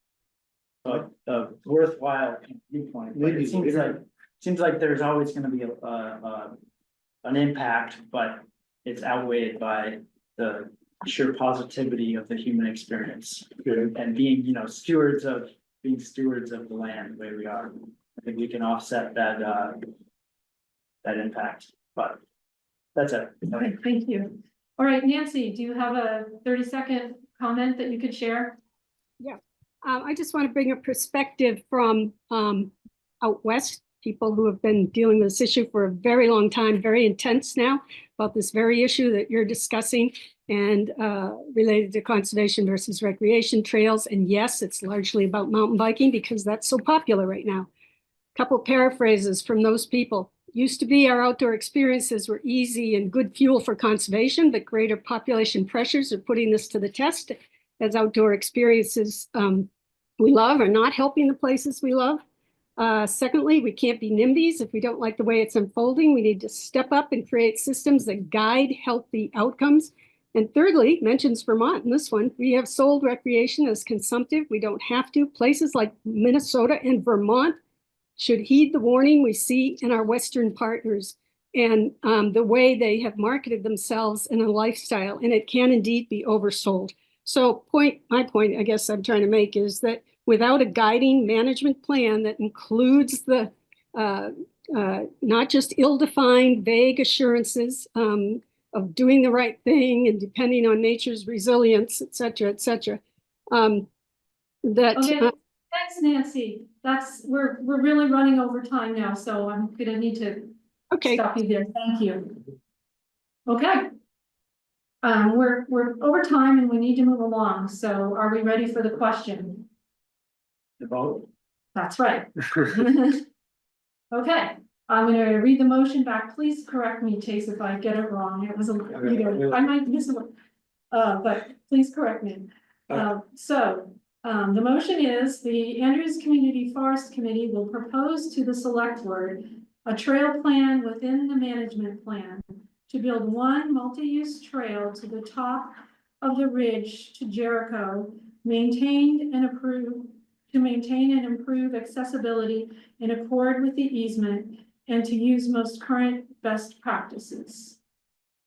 a worthwhile viewpoint, but it seems like there's always going to be an impact, but it's outweighed by the sheer positivity of the human experience and being, stewards of the land the way we are. I think we can offset that impact, but that's it. Okay, thank you. All right, Nancy, do you have a 30-second comment that you could share? Yeah, I just want to bring a perspective from out west, people who have been dealing with this issue for a very long time, very intense now about this very issue that you're discussing, and related to conservation versus recreation trails. And yes, it's largely about mountain biking because that's so popular right now. A couple of paraphrases from those people. Used to be our outdoor experiences were easy and good fuel for conservation, but greater population pressures are putting this to the test, as outdoor experiences we love are not helping the places we love. Secondly, we can't be NIMBYs if we don't like the way it's unfolding. We need to step up and create systems that guide healthy outcomes. And thirdly, mentions Vermont in this one, we have sold recreation as consumptive. We don't have to. Places like Minnesota and Vermont should heed the warning we see in our Western partners and the way they have marketed themselves in a lifestyle, and it can indeed be oversold. So my point, I guess I'm trying to make is that without a guiding management plan that includes the not just ill-defined, vague assurances of doing the right thing and depending on nature's resilience, et cetera, that Okay, thanks, Thanks, Nancy. We're really running over time now, so I'm gonna need to Okay, stop you there. Thank you. Okay. We're over time and we need to move along. So are we ready for the question? The vote. That's right. Okay, I'm gonna read the motion back. Please correct me, Chase, if I get it wrong. It was a, I might miss it. But please correct me. The motion is the Andrews Community Forest Committee will propose to the select board a trail plan within the management plan to build one multi-use trail to the top of the ridge to Jericho, maintain and improve accessibility in accord with the easement and to use most current best practices.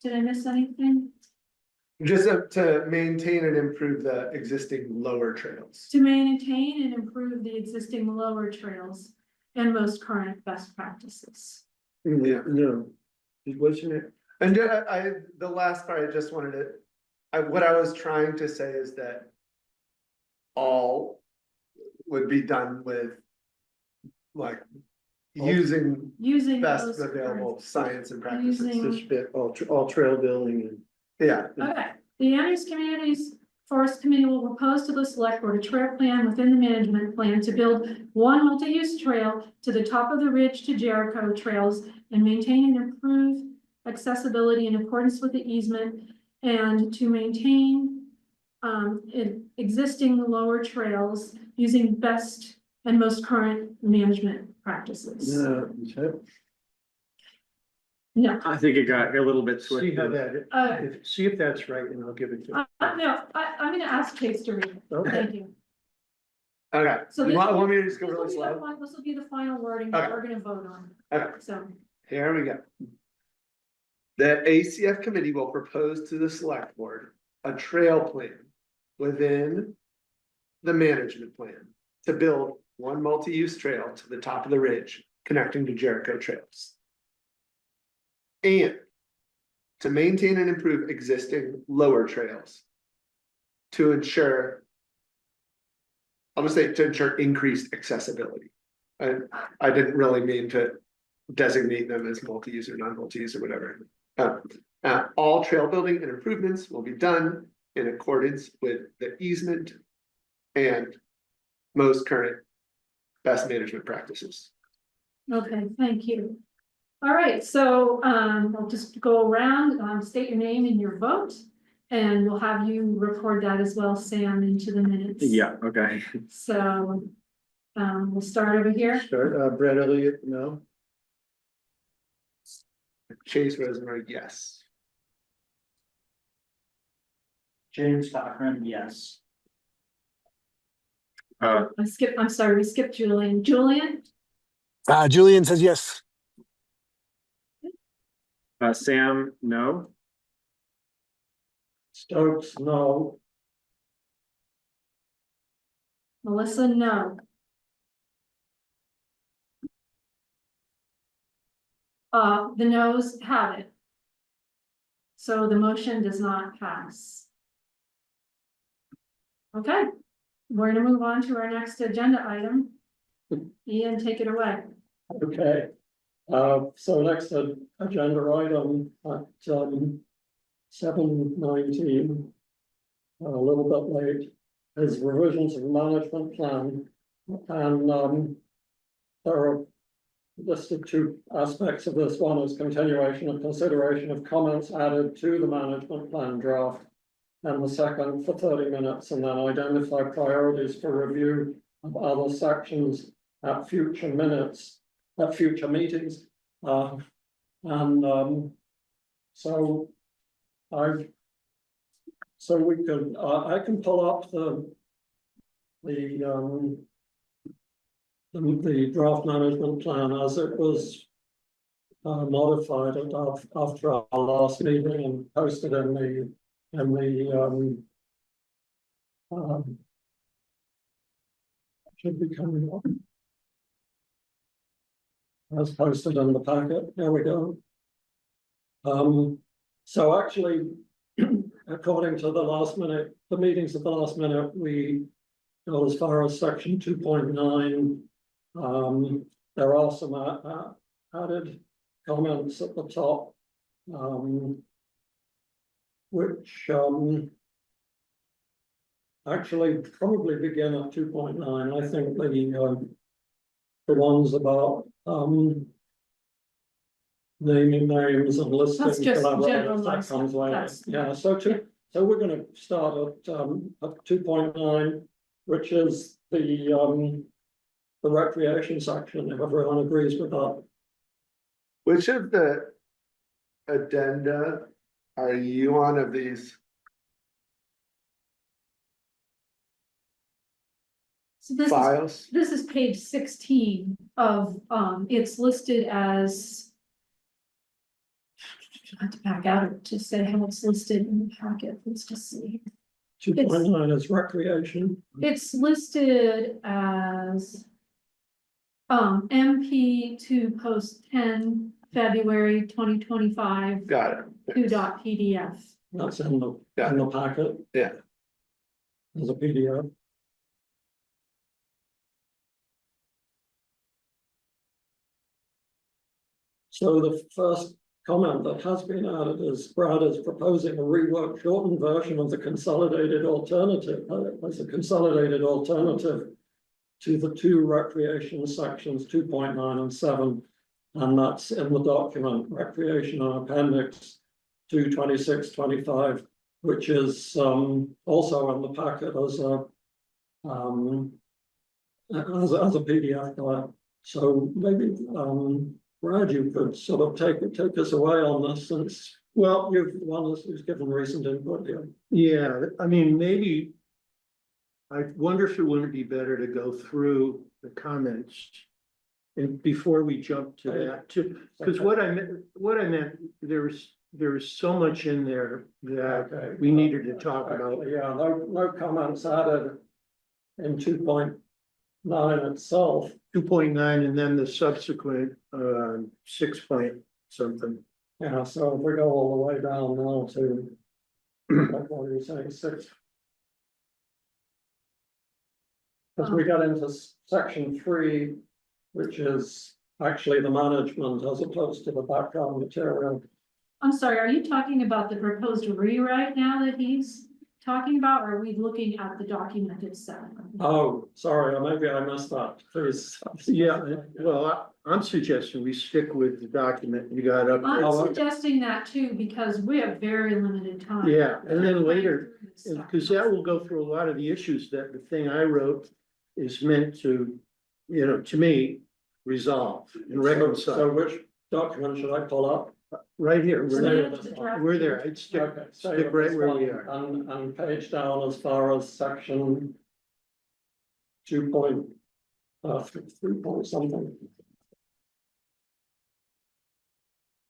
Did I miss anything? Just to maintain and improve the existing lower trails. To maintain and improve the existing lower trails and most current best practices. Yeah. No, wasn't it? And the last part, I just wanted to, what I was trying to say is that all would be done with like using best those available current- science and practices. Using- This bit, all trail building and. Yeah, Okay, the Andrews Communities Forest Committee will propose to the select board a trail plan within the management plan to build one multi-use trail to the top of the ridge to Jericho trails and maintain and improve accessibility in accordance with the easement and to maintain existing lower trails using best and most current management practices. No, No, I think it got a little bit see how twisted. that, see if that's right and I'll give it to you. no, I'm gonna ask Chase to read it. Okay. Thank you. okay. So You this want me to just go this will really be the slow? fin- This will be the final wording that Okay. we're gonna vote on, Okay, so. here we go. The ACF committee will propose to the select board a trail plan within the management plan to build one multi-use trail to the top of the ridge connecting to Jericho trails. And to maintain and improve existing lower trails to ensure, I'll just say to ensure increased accessibility. And I didn't really mean to designate them as multi-use or non-multi-use or whatever. All trail building and improvements will be done in accordance with the easement and most current best management practices. Okay, thank you. All right, so I'll just go around, state your name and your vote, and we'll have you record that as well, Sam, into the minutes. Yeah, okay. So we'll start over here. Start, Brett Elliott, no. Chase Rosenberg, yes. James Cochran, yes. I'm sorry, we skipped Julian. Julian? Julian says yes. Sam, no. Stokes, no. Melissa, no. The noes have it. So the motion does not pass. Okay, we're gonna move on to our next agenda item. Ian, take it away. Okay. So next agenda item at 7:19. A little bit late, is revisions of management plan. And there are listed two aspects of this. One is continuation of consideration of comments added to the management plan draft. And the second for 30 minutes, and then identify priorities for review of other sections at future minutes, at future meetings. So we could, I can pull up the draft management plan as it was modified after our last meeting and posted in the should be coming up. As posted in the packet, there we go. So actually, according to the last minute, the meetings of the last minute, we go as far as section 2.9. There are some added comments at the top, which actually probably begin at 2.9. I think the ones about naming names and listing That's just collaborators, general that life comes stuff. later. That's- Yeah, so we're gonna start at 2.9, which is the recreation section, if everyone agrees with that. Which of the addenda are you on of these? So this is, Files? this is page 16 of, it's listed as. I have to back out to say how it's listed in the packet. Let's just see. 2.9 is recreation. It's listed as. MP to post 10 February 2025, Got it. 2.pdf. That's in the packet. Yeah. As a PDF. So the first comment that has been added is Brad is proposing a reworked shortened version of the consolidated alternative, as a consolidated alternative to the two recreation sections 2.9 and 7. And that's in the document recreation and appendix 22625, which is also in the packet as a PDF file. So maybe Brad, you could sort of take us away on this, since, well, you've one who's given recent input here. Yeah, I mean, maybe. I wonder if it wouldn't be better to go through the comments. And before we jump to that, too, because what I meant, there was so much in there that Okay. we needed to talk about. Actually, yeah, no comments added in 2.9 itself. 2.9 and then the subsequent 6 point something. Yeah, so if we go all the way down now to what are you saying, 6? Because we got into section 3, which is actually the management as opposed to the background material. I'm sorry, are you talking about the proposed rewrite now that he's talking about, or are we looking at the document itself? Oh, sorry, maybe I missed that, please. Yeah, well, I'm suggesting we stick with the document you got up I'm there. okay. suggesting that too, because we have very limited time. Yeah, and then later, Stuff. because that will go through a lot of the issues that the thing I wrote is meant to, to me, resolve and So reconcile. which document should I pull up? Right here, So we're we there, have the draft. we're there, I'd stick Okay, stay right with where this we one, are. and page down as far as section 2 point, 3 point something.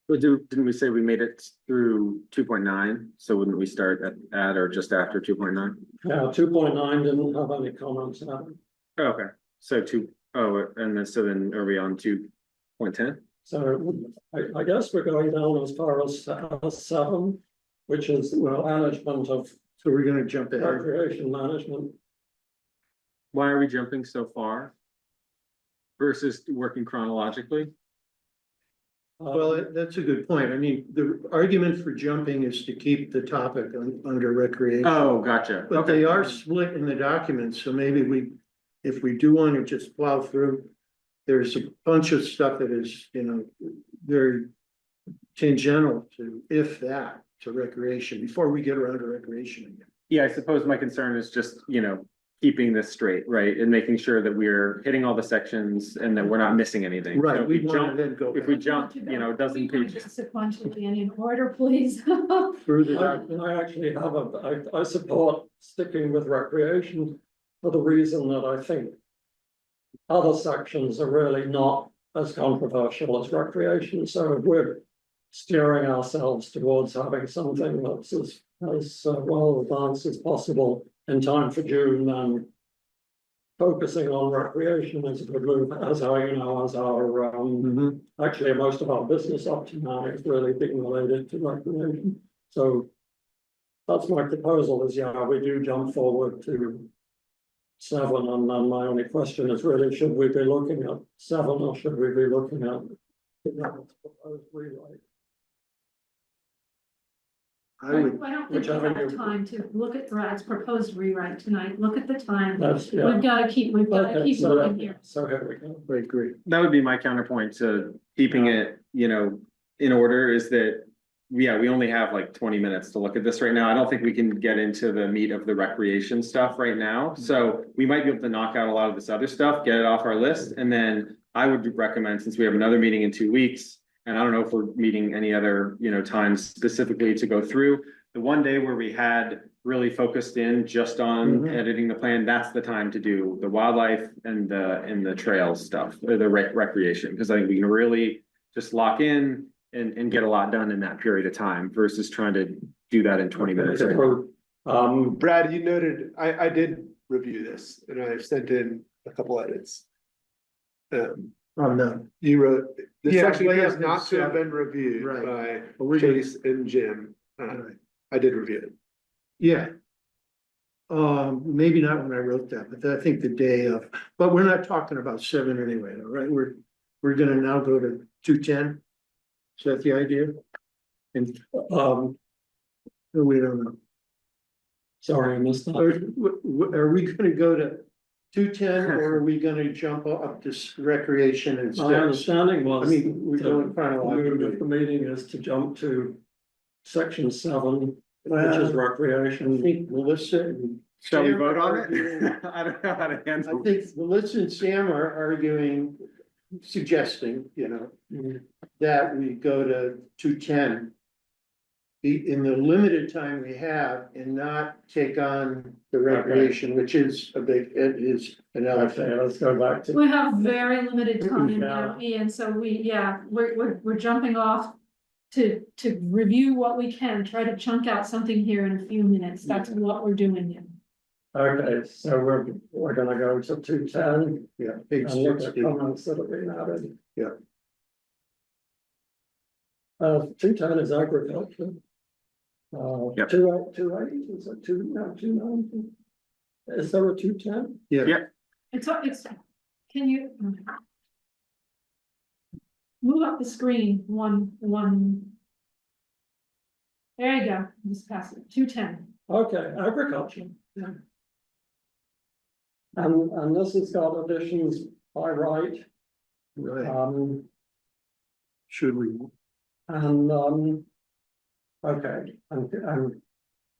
But didn't we say we made it through 2.9? So wouldn't we start at or just after 2.9? Yeah, 2.9 didn't have any comments. Okay, so then are we on 2.10? So I guess we're going down as far as 7, which is management of So we're gonna jump ahead. recreation management. Why are we jumping so far? Versus working chronologically? Well, that's a good point. I mean, the argument for jumping is to keep the topic under recreation. Oh, gotcha. But Okay. they are split in the documents, so maybe if we do want to just plow through, there's a bunch of stuff that is, very tangential to, if that, to recreation, before we get around to recreation again. Yeah, I suppose my concern is just, keeping this straight, right? And making sure that we're hitting all the sections and that we're not missing anything. So Right, if we we want jump, to then go if we back jump, dozen We want to pages. just sequentially and in order, please. through the document. I actually have I support sticking with recreation for the reason that I think other sections are really not as controversial as recreation. So if we're steering ourselves towards having something that's as well advanced as possible in time for June, then focusing on recreation is a good move, as our actually most of our business up to now is really being related to recreation. So that's my proposal is, we do jump forward to seven, and then my only question is really, should we be looking at seven or should we be looking at? Rewrite? I would, I don't think we Whichever have you- time to look at Brad's proposed rewrite tonight. Look at the time. That's, yeah. We've gotta keep Okay, so moving here. here we go. I agree. That would be my counterpoint to keeping it, you know, in order is that. Yeah, we only have like 20 minutes to look at this right now. I don't think we can get into the meat of the recreation stuff right now. So we might be able to knock out a lot of this other stuff, get it off our list. And then I would recommend, since we have another meeting in 2 weeks, and I don't know if we're meeting any other, you know, times specifically to go through. The one day where we had really focused in just on Mhm. editing the plan, that's the time to do the wildlife and the trails stuff, or the recreation, because I think we can really just lock in and get a lot done in that period of time versus trying to do that in 20 minutes. right now. Brad, you noted, I did review this and I sent in a couple edits. Oh, no. You wrote, this Yeah, section way has up not to have in been reviewed Right. by We're gonna- Chase and Jim. Right. I did review it. Yeah. Maybe not when I wrote that, but I think the day of, but we're not talking about seven anyway, all right? We're gonna now go to 210. Is that the idea? And, we don't know. Sorry, I missed that. Are we gonna go to 210 or are we gonna jump up this recreation and My steps? understanding I was. mean, we're going The chronologically. meeting is to jump to section 7, which is Well, I recreation. think Melissa and Shall we Sam vote are on it? arguing- I don't know how to handle. I think Melissa and Sam are arguing, suggesting, you know, that we go to 210. In the limited time we have and not take on the recreation, which is it is an Okay, elephant. let's go back to. We have very limited time Yeah. now, Ian, so we're jumping off to review what we can, try to chunk out something here in a few minutes. That's what we're doing here. Okay, so we're gonna go to 210 Yeah. Page and look at 60. comments that have been added. Yeah. 210 is agriculture. Yep. 280, is it 290? Is there a 210? Yeah. It's, can you? Move up the screen, one. There you go, just pass it, 210. Okay, agriculture. Yeah. And this has got additions by right. Right. Should we? And okay, and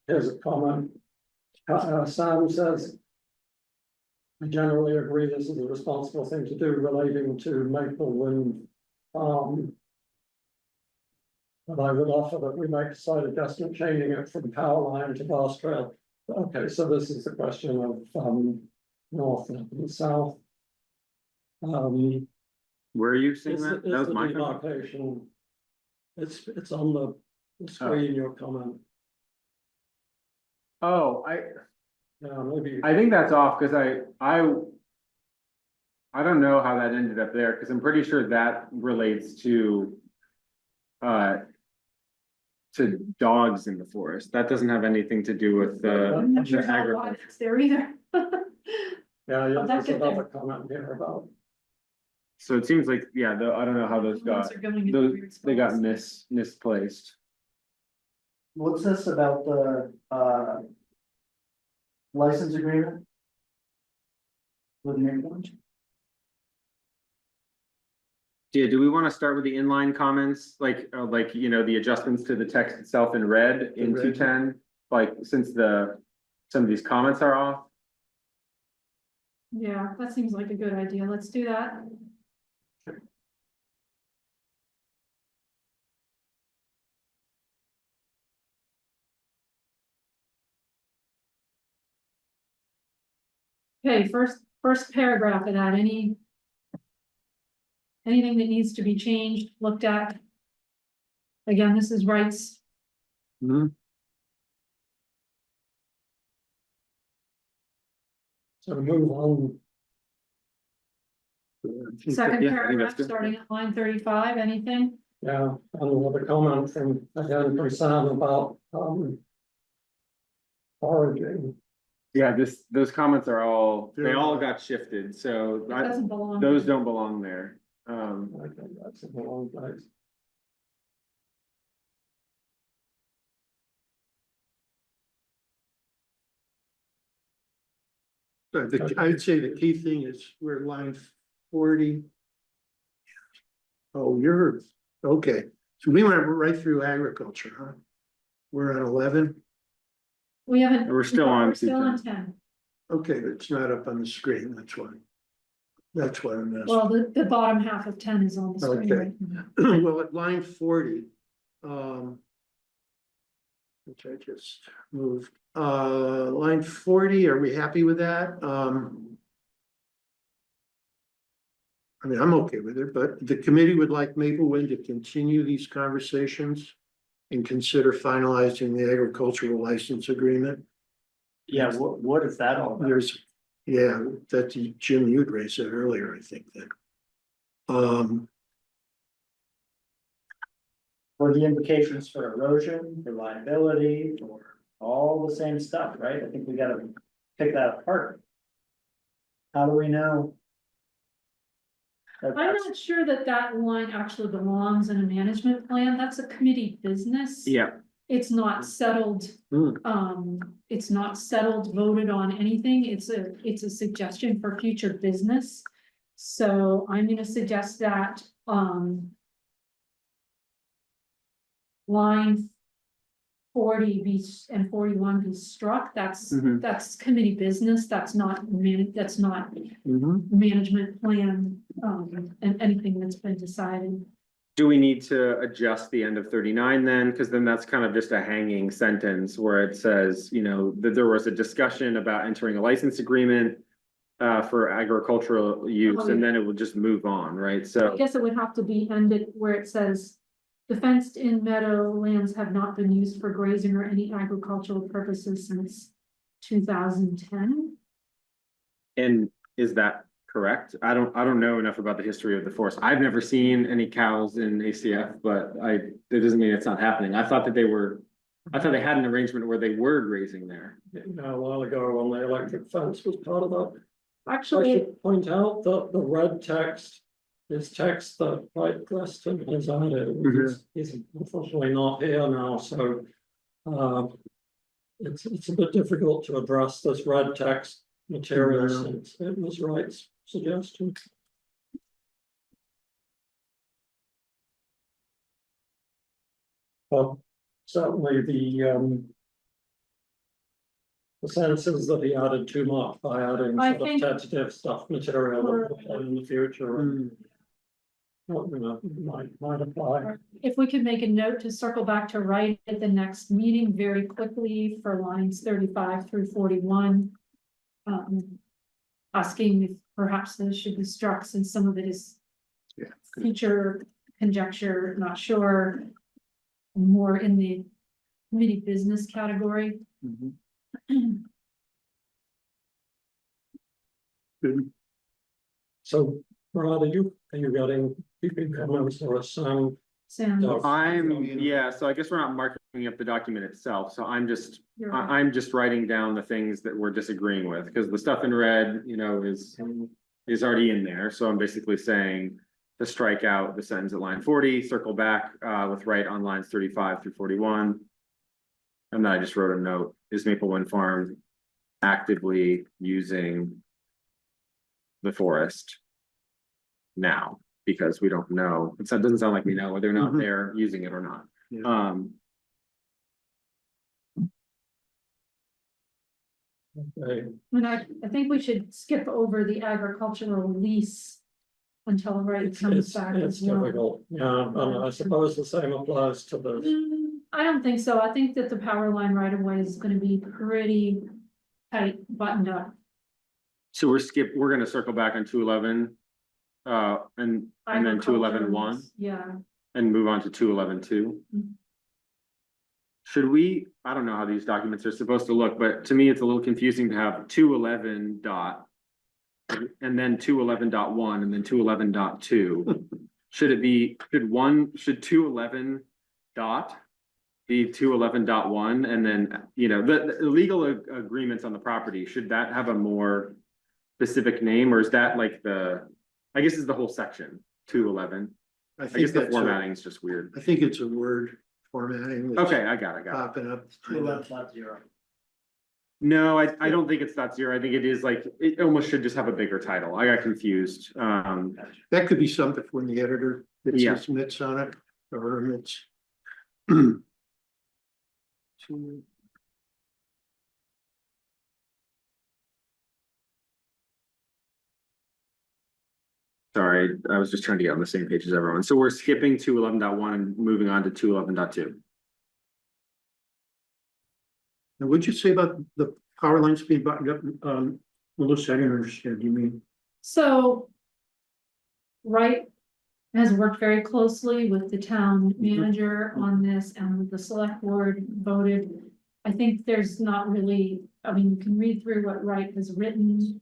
here's a comment. Sam says. I generally agree this is a responsible thing to do relating to Maple Wind Farm. But I would offer that we make a slight adjustment, changing it from power line to vast trail. Okay, so this is the question of north and south. Where are you seeing Is that? the That was my comment. demarcation. It's on the screen, your comment. Oh, Yeah, maybe. I think that's off, because I don't know how that ended up there, because I'm pretty sure that relates to dogs in the forest. That doesn't have anything to do with I'm not sure the how wide agriculture. it's there either. Yeah, How'd that there's get another there? comment here about. So it seems like, yeah, I don't know how those Ones got, are going in those, weird they got spots. misplaced. What's this about the, license agreement? With Maple? Yeah, do we want to start with the inline comments, like, you know, the adjustments to the text itself in red in Red. 210? Like, since some of these comments are off? Yeah, that seems like a good idea, let's do that. Okay, first paragraph of that, anything that needs to be changed, looked at. Again, this is rights. So move on. Second Yeah, I think that's paragraph, good. starting at line 35, anything? Yeah, and with a comment from, again, from Sam about, foraging. Yeah, those comments are all, they They're all all- got shifted, so It I- doesn't belong. those don't belong there. I think that's in the wrong place. So I'd say the key thing is we're line 40. Oh, you're, okay, so we went right through agriculture, huh? We're at 11, We haven't. We're still on We're still on 210. 10. okay, it's not up on the screen, that's why. That's why I'm asking. Well, the bottom half of 10 is on the screen Okay. right now. Well, at line 40, which I just moved, line 40, are we happy with that? I mean, I'm okay with it, but the committee would like Maplewood to continue these conversations and consider finalizing the agricultural license agreement. Yeah, what is that all about? There's, yeah, that Jim, you'd raised that earlier, I think that. For the implications for erosion, for liability, for all the same stuff, right? I think we gotta pick that apart. How do we know? that I'm that's- not sure that that line actually belongs in a management plan. That's a committee business. Yeah, It's not settled, it's not settled, voted on anything. It's a suggestion for future business. So I'm gonna suggest that, line 40 be, and 41 be struck. That's committee business. That's not management plan, and anything that's been decided. do we need to adjust the end of 39 then? Because then that's kind of just a hanging sentence where it says, you know, that there was a discussion about entering a license agreement for agricultural use, and then it would just move on, right? I So, guess it would have to be ended where it says, the fenced-in meadow lands have not been used for grazing or any agricultural purposes since 2010. and is that correct? I don't know enough about the history of the forest. I've never seen any cows in ACF, but that doesn't mean it's not happening. I thought they had an arrangement where they were grazing there. You know, a while ago when the electric fence was part of that. I Actually, should point out that the red text is text that White Preston has added. He's unfortunately not here now, so it's a bit difficult to address this red text material since it was Wright's suggestion. Well, certainly the sense is that he added too much by adding I sort of think- tentative stuff material Or- in the future. And what, you know, might apply. if we could make a note to circle back to right at the next meeting very quickly for lines 35 through 41. Asking if perhaps those should be struck since some of it is Yeah. future conjecture, not sure. More in the committee business category. Good. So, Brad, are you getting keeping comments or some? Sam, No. So I guess we're not marking up the document itself, so I'm just you're right. I'm just writing down the things that we're disagreeing with, because the stuff in red, you know, is already in there, so I'm basically saying to strike out the sentence at line 40, circle back with right on lines 35 through 41. And then I just wrote a note, is Maple Wind Farm actively using the forest now? Because we don't know, it doesn't sound like we know whether or not they're using it or not. Yeah. Okay, And I think we should skip over the agricultural lease until right comes back it's as well. difficult, yeah, and I suppose the same applies to the. I don't think so. I think that the power line right away is gonna be pretty tight buttoned up. So we're gonna circle back on 211. And then 211.1 Yeah, and move on to 211.2. Mhm. Should we, I don't know how these documents are supposed to look, but to me, it's a little confusing to have 211 dot. And then 211.1 and then 211.2. Should 211 dot the 211.1, and then, you know, the legal agreements on the property, should that have a more specific name, or is that like I guess is the whole section, 211? I I think guess the that's, formatting is just weird. I think it's a word formatting. that's Okay, I got it. Popping up. 211.0. No, I don't think it's .0. I think it is like, it almost should just have a bigger title. I got confused. That could be something when the editor that Yeah. says MITs on it, or MITs. Sorry, I was just trying to get on the same page as everyone. So we're skipping 211.1 and moving on to 211.2. Now, what'd you say about the power lines being buttoned up? Melissa, I didn't understand. You mean? So. Wright has worked very closely with the town manager on this, and with the select board voted. I think there's not really, I mean, you can read through what Wright has written.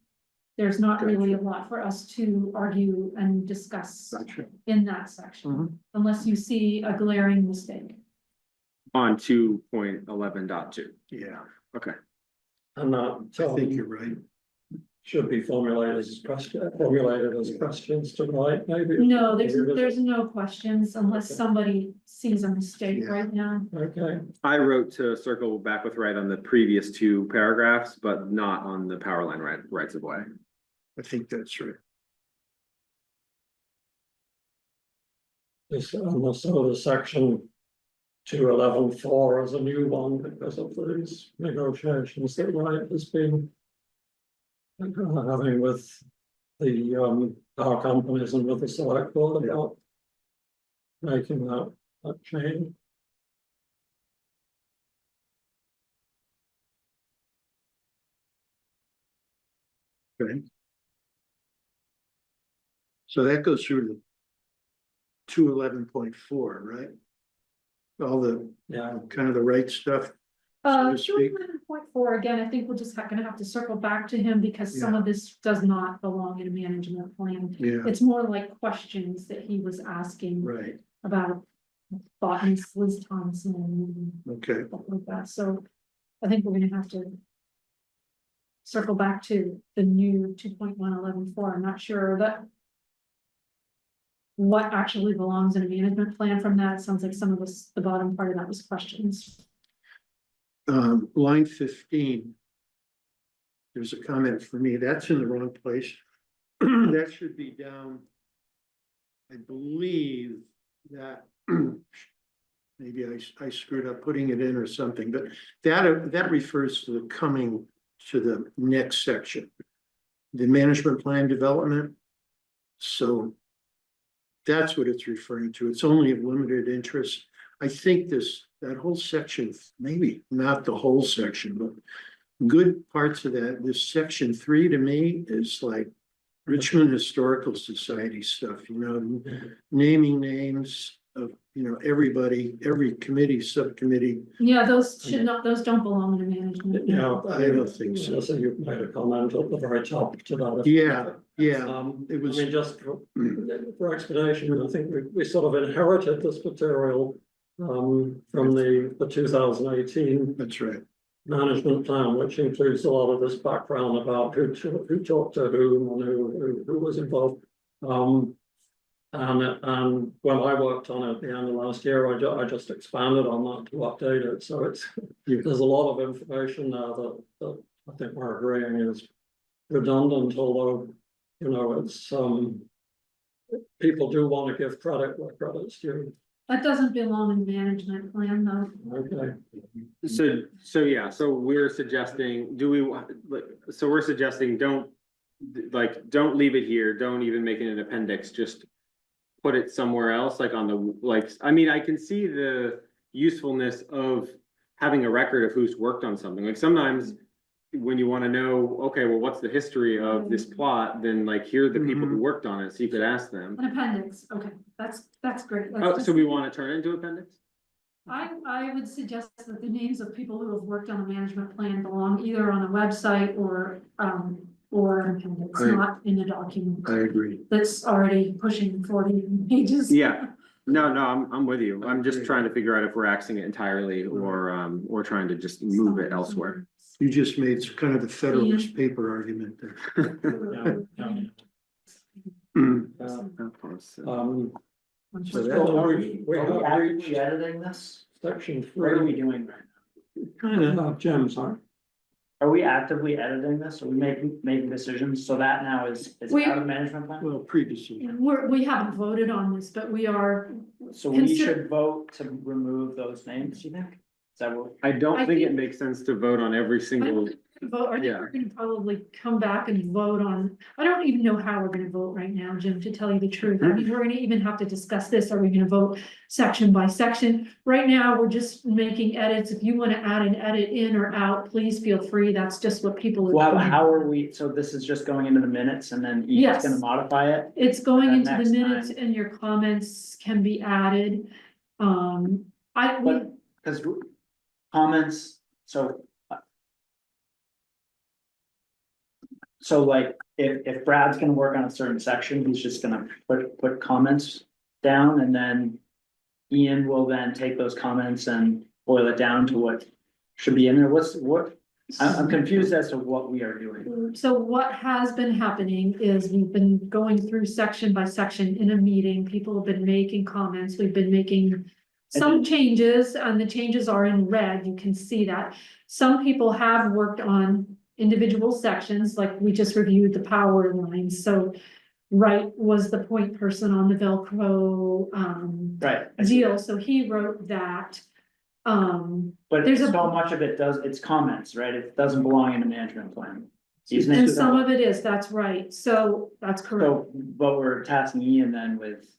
There's not really a lot for us to argue and discuss Gotcha. in that section, unless you see a glaring mistake. On 2.11.2. Yeah, And that, I think you're right. should be formulated as questions to Wright, maybe. No, there's no questions unless somebody sees a mistake Yeah. right now. Okay, I wrote to circle back with Wright on the previous two paragraphs, but not on the power line rights of way. I think that's right. this, and so the section 211.4 is a new one because of these negotiations that Wright has been having with the power companies and with the select board about making that change. Okay. So that goes through the 211.4, right? All the Yeah, kind of the right stuff. So to speak. 211.4, again, I think we're just gonna have to circle back to him because some of this does not belong in a management plan. Yeah, It's more like questions that he was asking right. about botanist Liz Thompson and Okay. stuff like that, so I think we're gonna have to circle back to the new 2.111.4. I'm not sure that what actually belongs in a management plan from that. It sounds like some of this, the bottom part of that was questions. Line 15. There's a comment for me. That's in the wrong place. That should be down. I believe that maybe I screwed up putting it in or something, but that refers to the coming to the next section. The management plan development. So that's what it's referring to. It's only of limited interest. I think that whole section, maybe not the whole section, but good parts of that, this section 3 to me is like Richmond Historical Society stuff, you know, naming names of, you know, everybody, every committee, subcommittee. Yeah, those don't belong in a management. yeah. I don't think so. So you made a comment at the very top to that. Yeah, yeah. It It was- I mean, just for explanation, I think we sort of inherited this material from the 2018 That's right. management plan, which includes a lot of this background about who talked to whom and who was involved. And when I worked on it at the end of last year, I just expanded on that to update it. So there's a lot of information there that I think we're agreeing is redundant, although, you know, it's people do want to give credit where credit's due. That doesn't belong in the management plan though. Okay. So yeah, so we're suggesting, we're suggesting don't leave it here, don't even make it an appendix, just put it somewhere else, like on the, I mean, I can see the usefulness of having a record of who's worked on something, like sometimes when you want to know, okay, well, what's the history of this plot, then like, here are the people who worked on it, so you could ask them. An appendix, okay, that's great. Let's Oh, just- so we want to turn it into appendix? I would suggest that the names of people who have worked on a management plan belong either on a website or an appendix, I- not in a document I agree. that's already pushing 40 pages. Yeah. No, I'm with you. I'm just trying to figure out if we're axing it entirely or trying to just move it elsewhere. You just made kind of the Federalist paper argument there. So So we have actively reached editing this? section What are we 3, doing right now? kind of, Jim, sorry. Are we actively editing this? Are we making decisions? So that now is We- out of management plan? Well, pre-decision. We haven't voted on this, but we are, So we consider- should vote to remove those names, you think? Is that what? I don't I think it think- makes sense to vote on every single, vote, I think Yeah. we're gonna probably come back and vote on, I don't even know how we're gonna vote right now, Jim, to tell you the truth. I mean, we're gonna even have to discuss this. Are we gonna vote section by section? Right now, we're just making edits. If you wanna add an edit in or out, please feel free. That's just what people are Well, doing. how are we, so this is just going into the minutes and then Ian's Yes. gonna modify it? It's going And into the next minutes time- and your comments can be added. I, But- Cause comments, so like, if Brad's gonna work on a certain section, he's just gonna put comments down and then Ian will then take those comments and boil it down to what should be in there. I'm confused as to what we are doing. So what has been happening is we've been going through section by section in a meeting. People have been making comments. We've been making some changes, and the changes are in red. You can see that. Some people have worked on individual sections, like we just reviewed the power lines. So Wright was the point person on the Velcro Right. I see. deal, so he wrote that. But There's a- so much of it it's comments, right? It doesn't belong in the management plan. These And names, some of it is, that's right. So that's correct. so, but we're tasking Ian then with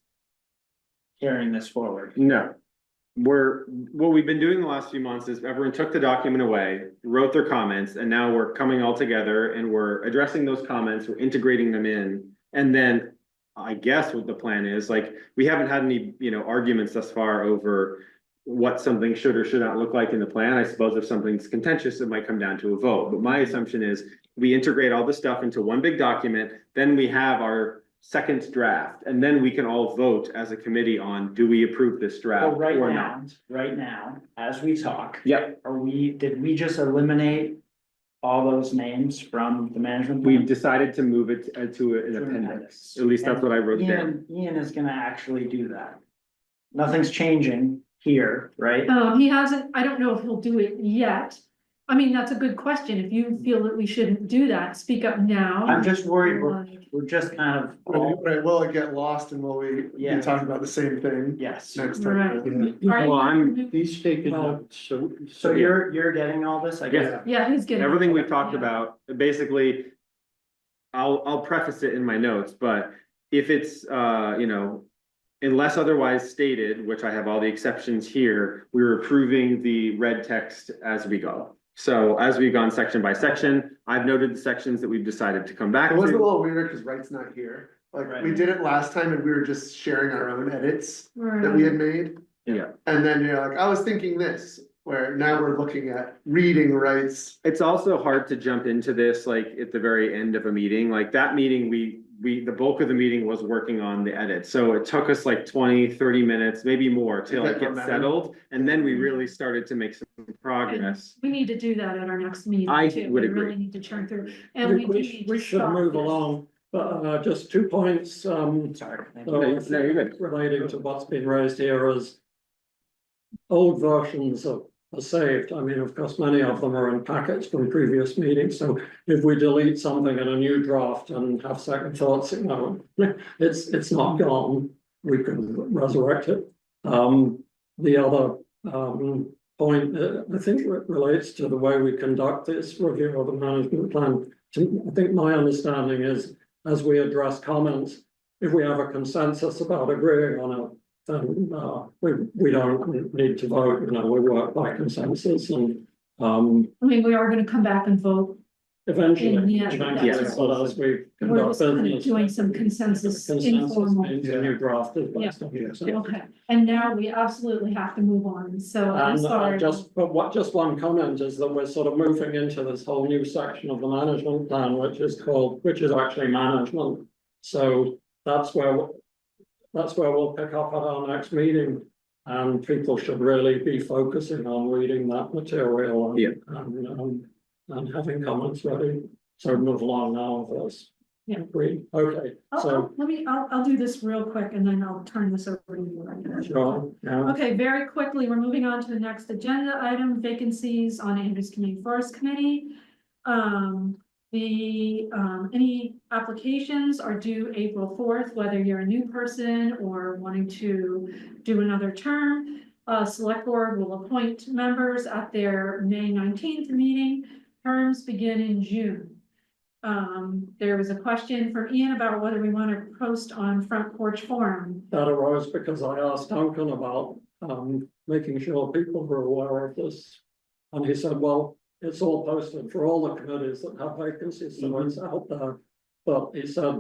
carrying this forward. no. What we've been doing the last few months is everyone took the document away, wrote their comments, and now we're coming all together and we're addressing those comments, we're integrating them in. And then I guess what the plan is, like, we haven't had any, arguments thus far over what something should or should not look like in the plan. I suppose if something's contentious, it might come down to a vote. But my assumption is we integrate all the stuff into one big document, then we have our second draft, and then we can all vote as a committee on, do we approve this So draft right or now, not? right now, as we talk, Yep, did we just eliminate all those names from the management? we've plan? decided to move it to an To an appendix. At least that's what I wrote down. Ian is gonna actually do that. Nothing's changing here, right? He hasn't, I don't know if he'll do it yet. I mean, that's a good question. If you feel that we shouldn't do that, speak up now. I'm just worried, we're just kind of, Right, will it get lost and will we Yeah. be talking about the same thing yes. next Right. time? All right, Well, I'm- He's taken Well, notes, so. So you're getting all this, I guess? Yeah, he's getting. Everything we've talked Yeah. about, basically, I'll preface it in my notes, but if it's, unless otherwise stated, which I have all the exceptions here, we're approving the red text as we go. So as we've gone section by section, I've noted the sections that we've decided to come back It was a to. little weird because Wright's not here. Like, we Right. did it last time and we were just sharing our own edits that Right. we had made. Yeah. And then you're like, I was thinking this, where now we're looking at reading Wright's. It's also hard to jump into this like at the very end of a meeting, like that meeting, the bulk of the meeting was working on the edit. So it took us like 20-30 minutes, maybe more to like get momentum. settled. And then we really started to make some progress. We need to do that at our next meeting I too. would We agree. really need to churn through. And we do need We to should stop move this. along, but just 2 points, Sorry. thank you. No, you're good. relating to what's been raised here as old versions are saved. I mean, of course, many of them are in packets from previous meetings, so if we delete something in a new draft and have second thoughts, it's not gone, we can resurrect it. The other point, I think relates to the way we conduct this review of the management plan. I think my understanding is, as we address comments, if we have a consensus about agreeing on it, then we don't need to vote, we work by consensus and I mean, we are gonna come back and vote. eventually. Yeah, eventually, that's- but as we We're conduct just kind of business. doing some consensus Consensus informal. means a new draft is Yeah. based on consensus. Okay, and now we absolutely have to move on, so I'm And sorry. just one comment is that we're sort of moving into this whole new section of the management plan, which is actually management. So that's where that's where we'll pick up at our next meeting. And people should really be focusing on reading that material and, Yeah. and having comments ready. So move along now with this. Yeah. Agree. Okay, so, I'll do this real quick and then I'll turn this over to you. sure, yeah. Okay, very quickly, we're moving on to the next agenda item, vacancies on Andrews Community Forest Committee. Any applications are due April 4th, whether you're a new person or wanting to do another term. Select Board will appoint members at their May 19th meeting. Terms begin in June. There was a question from Ian about whether we want to post on Front Porch Forum. That arose because I asked Duncan about making sure people were aware of this. And he said, well, it's all posted for all the committees that have vacancies, so it's out there. But he said,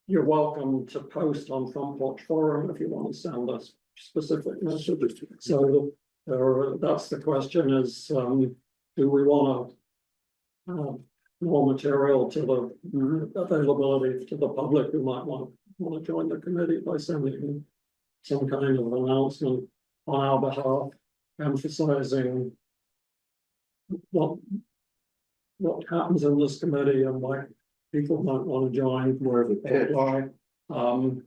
you're welcome to post on Front Porch Forum if you want to send us specific messages. So that's the question is, do we want to more material to the availability to the public who might want to join the committee by sending some kind of announcement on our behalf, emphasizing what happens in this committee and why people might want to join, where they apply.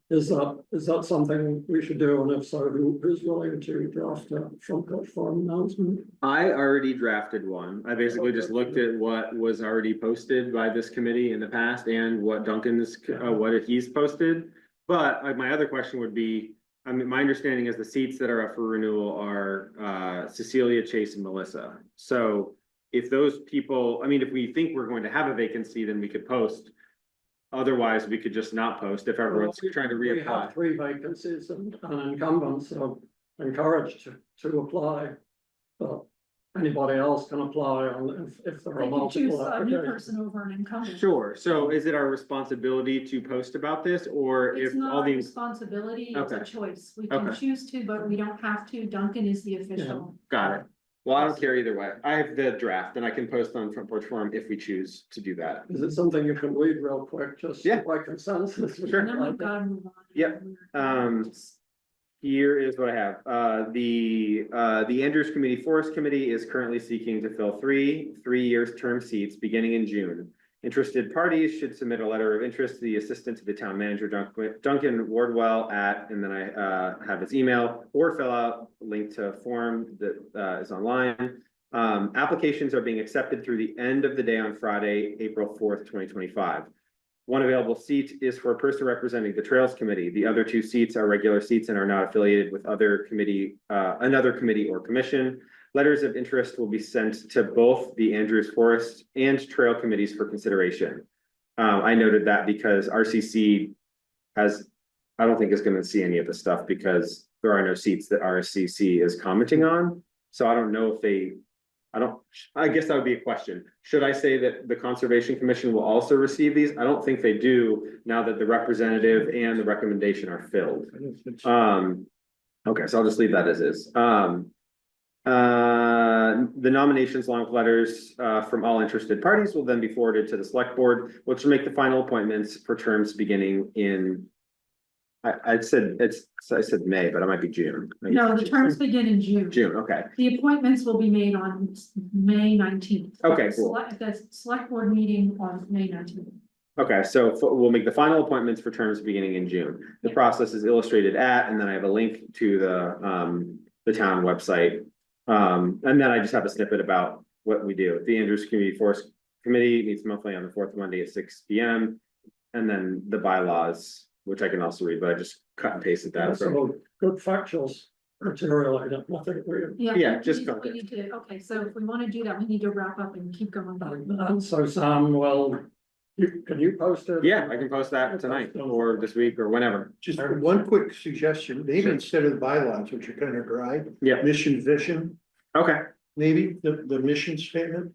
Is that something we should do? And if so, who's willing to draft a Front Porch Forum announcement? I already drafted one. I basically just looked at what was already posted by this committee in the past and what Duncan's, what he's posted. But my other question would be, I mean, my understanding is the seats that are up for renewal are Cecilia, Chase, and Melissa. So if those people, I mean, if we think we're going to have a vacancy, then we could post. Otherwise, we could just not post if everyone's trying to We reapply. have 3 vacancies and incumbents are encouraged to apply. But anybody else can apply on if there are They can choose multiple a new applications. person over an incumbent. Sure. So is it our responsibility to post about this, or It's if not all our the, responsibility, it's a Okay. choice. We can Okay. choose to, but we don't have to. Duncan is the official. got it. Well, I don't care either way. I have the draft and I can post on Front Porch Forum if we choose to do that. Is it something you can read real quick, just Yeah. by consensus? Sure. And then we've got to move on. Yep. Here is what I have. The Andrews Community Forest Committee is currently seeking to fill 3 term seats beginning in June. Interested parties should submit a letter of interest to the assistant to the town manager, Duncan Wardwell and then I have his email, or fill out a link to a form that is online. Applications are being accepted through the end of the day on Friday, April 4th, 2025. One available seat is for a person representing the Trails Committee. The other 2 seats are regular seats and are not affiliated with another committee or commission. Letters of interest will be sent to both the Andrews Forest and Trail Committees for consideration. I noted that because RCC I don't think is going to see any of the stuff because there are no seats that RCC is commenting on. So I don't know if I guess that would be a question. Should I say that the Conservation Commission will also receive these? I don't think they do now that the representative and the recommendation are filled. Okay, so I'll just leave that as is. The nominations along with letters from all interested parties will then be forwarded to the select board, which will make the final appointments for terms beginning in. I said May, but it might be June. No, the terms begin in June. June, okay. The appointments will be made on May 19th. Okay, cool. The select board meeting on May 19th. Okay, so we'll make the final appointments for terms beginning in June. The process is illustrated and then I have a link to the town website. And then I just have a snippet about what we do. The Andrews Community Forest Committee meets monthly on the 4th Monday at 6 p.m. And then the bylaws, which I can also read, but I just cut and pasted that. So good factuals material, I don't think Yeah, just we need to, okay, so if we want to do that, we need to wrap up and keep going. and so Sam, well, can you post it? Yeah, I can post that tonight or this week or whenever. Just one quick suggestion, maybe instead of the bylaws, which are kind of dry. Yeah. Mission, vision, Okay, maybe the mission statement.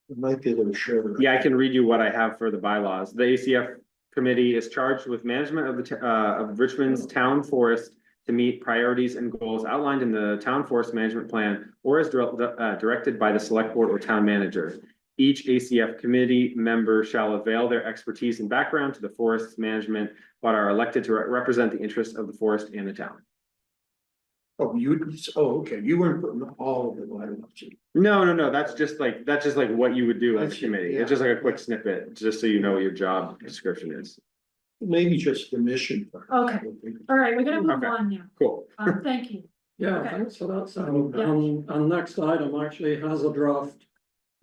It might be a little shorter. yeah, I can read you what I have for the bylaws. The ACF committee is charged with management of Richmond's town forest to meet priorities and goals outlined in the town forest management plan or as directed by the select board or town manager. Each ACF committee member shall avail their expertise and background to the forest management, but are elected to represent the interests of the forest and the town. Okay, you weren't putting all of it, why don't you? No, that's just like what you would do as I a see, committee. yeah. It's just like a quick snippet, just so you know what your job description is. Maybe just the mission. part. Okay. All right, we're gonna move Okay. on now. Cool. Thank you. Yeah, Okay. thanks for that, Sam. Yeah. And next item actually has a draft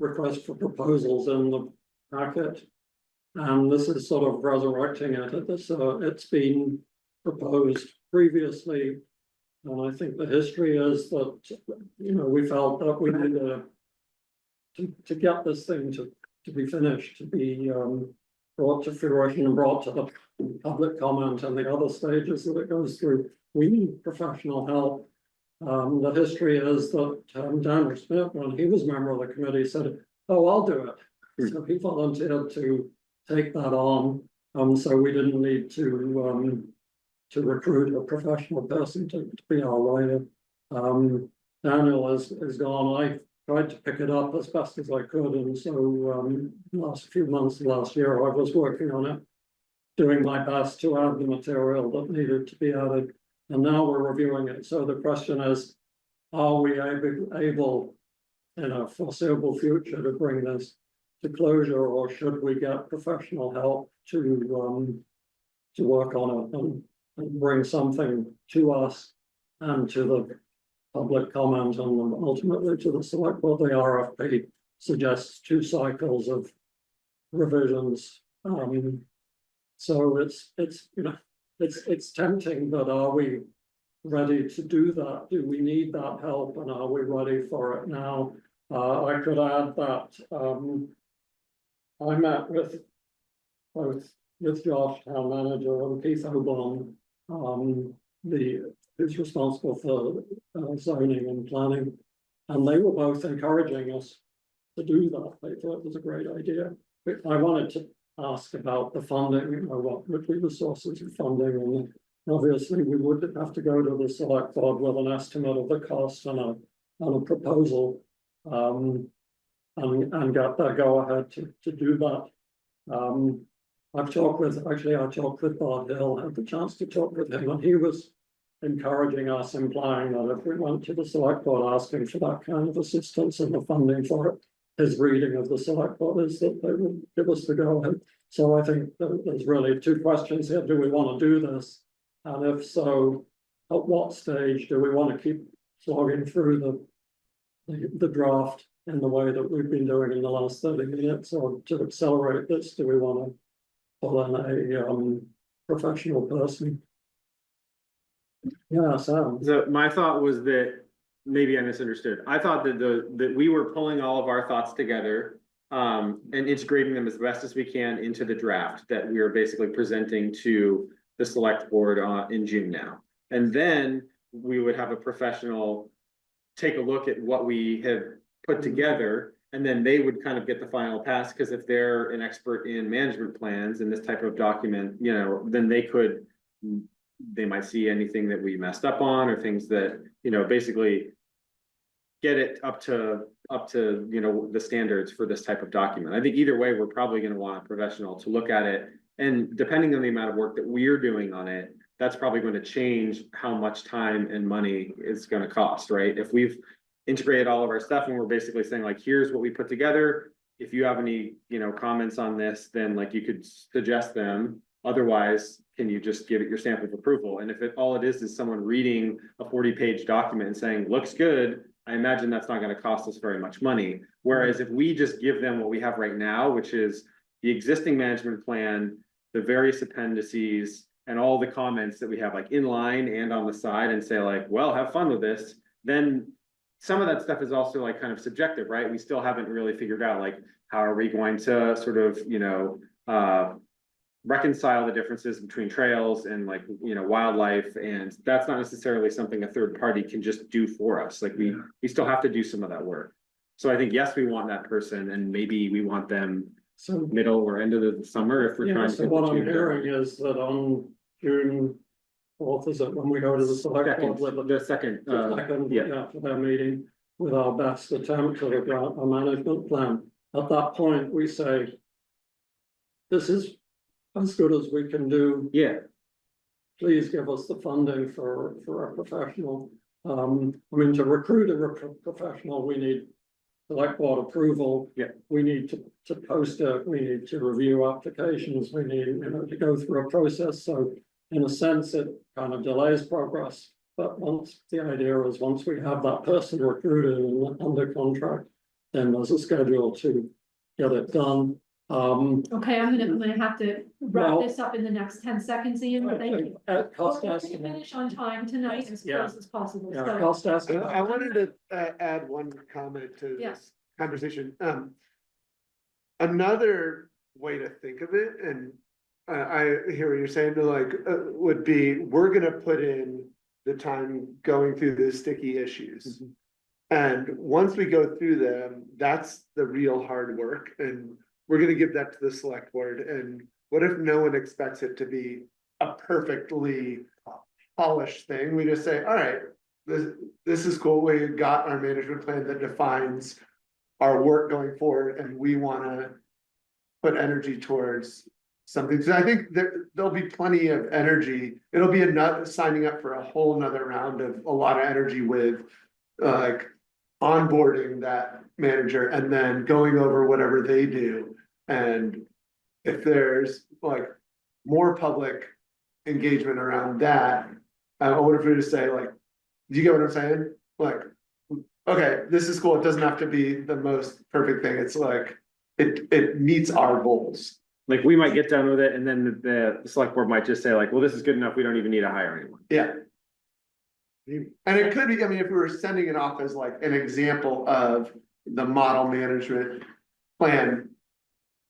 request for proposals in the packet. And this is sort of resurrecting it. It's been proposed previously. And I think the history is that, you know, we felt that we needed to get this thing to be finished, to be brought to fruition and brought to the public comment and the other stages that it goes through. We need professional help. The history is that Daniel Smith, when he was member of the committee, said, "Oh, I'll do it." So he volunteered to take that on. So we didn't need to recruit a professional person to be our lawyer. Daniel is gone. I tried to pick it up as best as I could, and so last few months, last year, I was working on it, doing my best to add the material that needed to be added, and now we're reviewing it. So the question is, are we able in a foreseeable future to bring this to closure, or should we get professional help to work on it and bring something to us and to the public comment and ultimately to the select board? The RFP suggests 2 cycles of revisions. So it's you know, it's tempting, but are we ready to do that? Do we need that help, and are we ready for it now? I could add that I met with both Josh, town manager, and Keith Oblong, who's responsible for zoning and planning, and they were both encouraging us to do that. They thought it was a great idea. But I wanted to ask about the funding, you know, what would be the sources of funding, and obviously we would have to go to the select board with an estimate of the cost and a proposal, and get the go ahead to do that. I talked with Bob Hill, had the chance to talk with him, and he was encouraging us, implying that if we went to the select board asking for that kind of assistance and the funding for it, his reading of the select board is that they would give us the go ahead. So I think there's really 2 questions here. Do we want to do this? And if so, at what stage do we want to keep slogging through the draft in the way that we've been doing in the last 30 minutes, or to accelerate this, do we want to pull in a professional person? Yeah, Sam. So my thought was that maybe I misunderstood. I thought that we were pulling all of our thoughts together and integrating them as best as we can into the draft that we are basically presenting to the select board in June now. And then we would have a professional take a look at what we have put together, and then they would kind of get the final pass, because if they're an expert in management plans and this type of document, you know, then they might see anything that we messed up on, or things that, you know, basically get it up to, you know, the standards for this type of document. I think either way, we're probably going to want a professional to look at it. And depending on the amount of work that we're doing on it, that's probably going to change how much time and money it's going to cost, right? If we've integrated all of our stuff and we're basically saying like, here's what we put together. If you have any, you know, comments on this, then like you could suggest them. Otherwise, can you just give it your stamp of approval? And if all it is someone reading a 40-page document and saying, looks good, I imagine that's not going to cost us very much money. Whereas if we just give them what we have right now, which is the existing management plan, the various appendices, and all the comments that we have like in line and on the side, and say like, well, have fun with this, then some of that stuff is also like kind of subjective, right? We still haven't really figured out like, how are we going to sort of, you know, reconcile the differences between trails and like, you know, wildlife. And that's not necessarily something a third party can just do for us. Like we still have to do some of that work. So I think, yes, we want that person, and maybe we want them middle or end of the summer if we're trying to. So what I'm hearing is that on June 4th, is it when we go to the select board with the second, for their meeting with our best attempt at a management plan, at that point, we say, this is as good as we can do. Yeah, Please give us the funding for a professional. I mean, to recruit a professional, we need select board approval. Yeah. We need to post it, we need to review applications, we need, to go through a process, so in a sense, it kind of delays progress. But the idea is once we have that person recruited and under contract, then there's a schedule to get it done. Okay, I'm gonna have to wrap Well, this up in the next 10 seconds, Ian, but thank you. At cost We're gonna estimate, finish on time tonight as Yeah. close as possible, yeah, so. cost estimate. I wanted to add one comment to Yeah. this conversation. Another way to think of it, and I hear what you're saying, would be, we're gonna put in the time going through the sticky issues. And once we go through them, that's the real hard work, and we're gonna give that to the select board. And what if no one expects it to be a perfectly polished thing? We just say, all right, this is cool, we got our management plan that defines our work going forward, and we wanna put energy towards something. So I think there'll be plenty of energy. It'll be another signing up for a whole nother round of a lot of energy with like onboarding that manager and then going over whatever they do. And if there's like more public engagement around that, I would prefer to say like, do you get what I'm saying? Like, okay, this is cool. It doesn't have to be the most perfect thing. It's like, it meets our goals. like we might get done with it and then the select board might just say like, well, this is good enough, we don't even need to hire anyone. Yeah. And it could be, I mean, if we were sending it off as like an example of the model management plan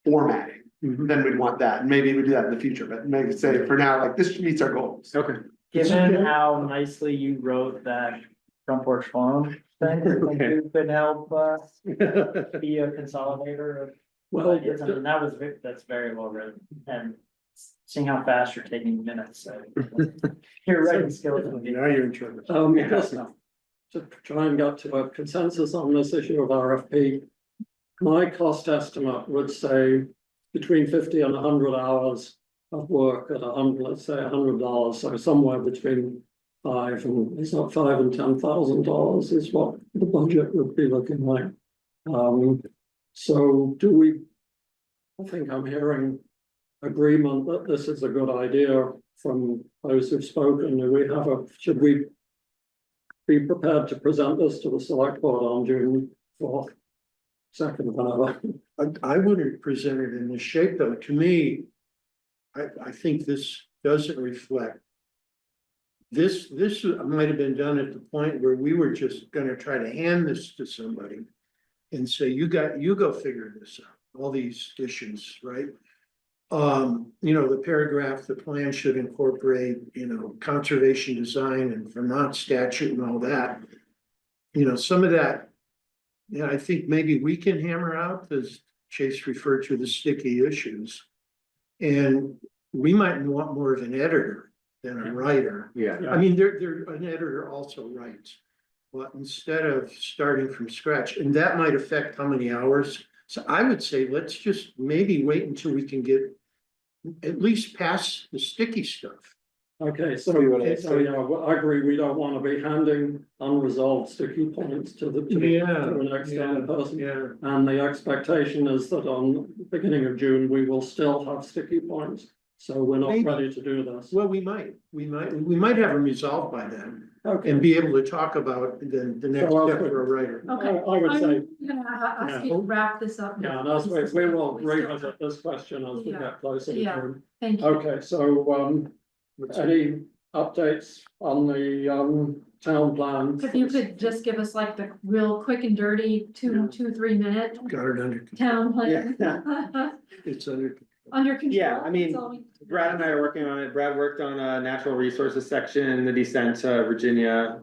formatting, then we'd want that. And maybe we do that in the future, but maybe say for now, like this meets our goals. Okay. Given how nicely you wrote that front porch forum thing, I think you could help be a consolidator of Well, ideas. I mean, that's very well written, and seeing how fast you're taking minutes, so your writing skills would be. Now you're in trouble. Just to try and get to a consensus on this issue of RFP, my cost estimate would say between 50 and 100 hours of work at 100, let's say $100, so somewhere between $5 and $10,000 is what the budget would be looking like. So do we? I think I'm hearing agreement that this is a good idea from those who've spoken. Do we have should we be prepared to present this to the select board on June 4th, 2nd, whatever? I wouldn't present it in this shape, though. To me, I think this doesn't reflect. This might have been done at the point where we were just gonna try to hand this to somebody and say, you go figure this out, all these issues, right? The paragraph, the plan should incorporate, conservation design and Vermont statute and all that. Some of that, I think maybe we can hammer out, as Chase referred to, the sticky issues. And we might want more of an editor than a writer. Yeah. I mean, an editor also writes, but instead of starting from scratch, and that might affect how many hours. So I would say, let's just maybe wait until we can get at least past the sticky stuff. Okay, so yeah, well, I agree, we don't want to be handing unresolved sticky points to an external person. Yeah. And the expectation is that on the beginning of June, we will still have sticky points. So we're not Maybe. ready to do this. Well, we might have them resolved by then Okay, and be able to talk about the next So step for a writer. Okay, I would say, I'm gonna ask you to wrap this up. yeah, that's right, we will revisit this question as we Yeah. get closer to Yeah. June. Thank you. Okay, so any updates on the town plan? If you could just give us like the real quick and dirty 3 minute Got it under, town plan. it's under. Under control. Yeah, I mean, that's all we- Brad and I are working on it. Brad worked on a natural resources section in the descent to Virginia.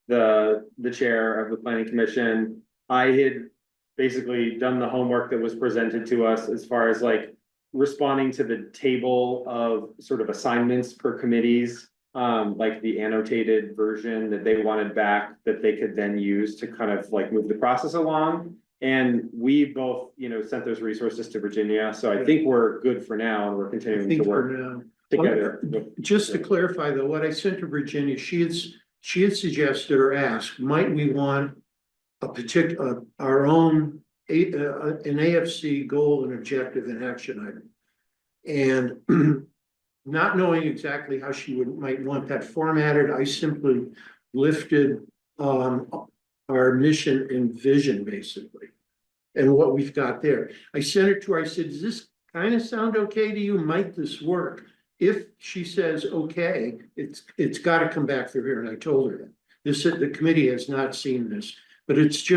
The chair of the planning commission. I had basically done the homework that was presented to us as far as like responding to the table of sort of assignments per committees. Like the annotated version that they wanted back that they could then use to kind of like move the process along. And we both, sent those resources to Virginia, so I think we're good for now, and we're I continuing think to for work now. together. with- Just to clarify though, what I sent to Virginia, she had suggested or asked, might we want a particular, our own, an AFC goal and objective and action item? And not knowing exactly how she might want that formatted, I simply lifted, our mission and vision basically. And what we've got there. I sent it to her, I said, does this kind of sound okay to you? Might this work? If she says, okay, it's gotta come back through here, and I told her that. The committee has not seen this, but it's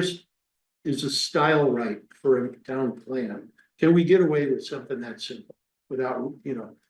a style right for a town plan. Can we get away with something that simple without,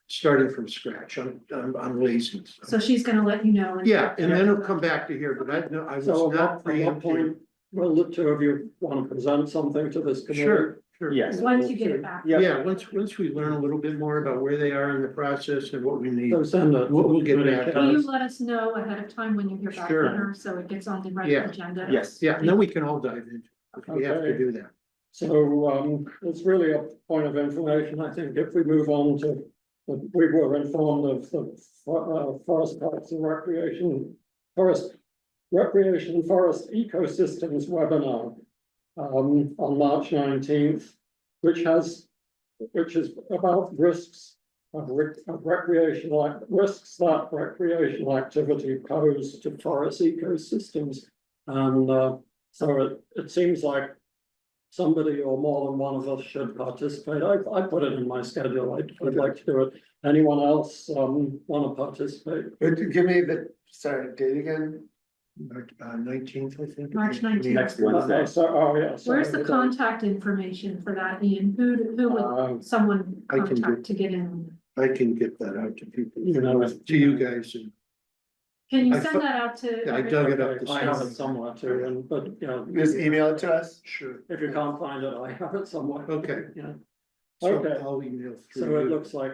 starting from scratch? I'm lazy. So she's gonna let you know. Yeah, and then it'll come back to here, but I was So not at what preempting. point will the two of you want to present something to this committee? Sure. Yes. Once you get it back. Yep. Yeah, once we learn a little bit more about where they are in the process and what we need. So send it. We'll get back. Will you let us know ahead of time when you hear back Sure. from her, so it gets on the right Yeah. agenda? Yes. Yeah, and then we can all dive into it. We have to Okay. do that. So, it's really a point of information, I think, if we move on to, we were informed of the, forest parks and recreation, recreation and forest ecosystems webinar, on March 19th, which is about risks of recreational, risks that recreational activity pose to forest ecosystems. And, so it seems like somebody or more than one of us should participate. I put it in my schedule. I'd like to do it. Anyone else, want to participate? Give me the, sorry, date again? 19th, I think. March 19th. Next Wednesday. Yeah. Where's the contact information for that, Ian? Who would someone I can contact to get in? I can get that out to people, You know, to you guys. And Can you I send fu- that out to? I dug it up. I have it somewhere too, and, but, Just email it to us. Sure. if you can't find it, I have it somewhere. Okay. Yeah, So Okay. I'll email through. so it you. looks like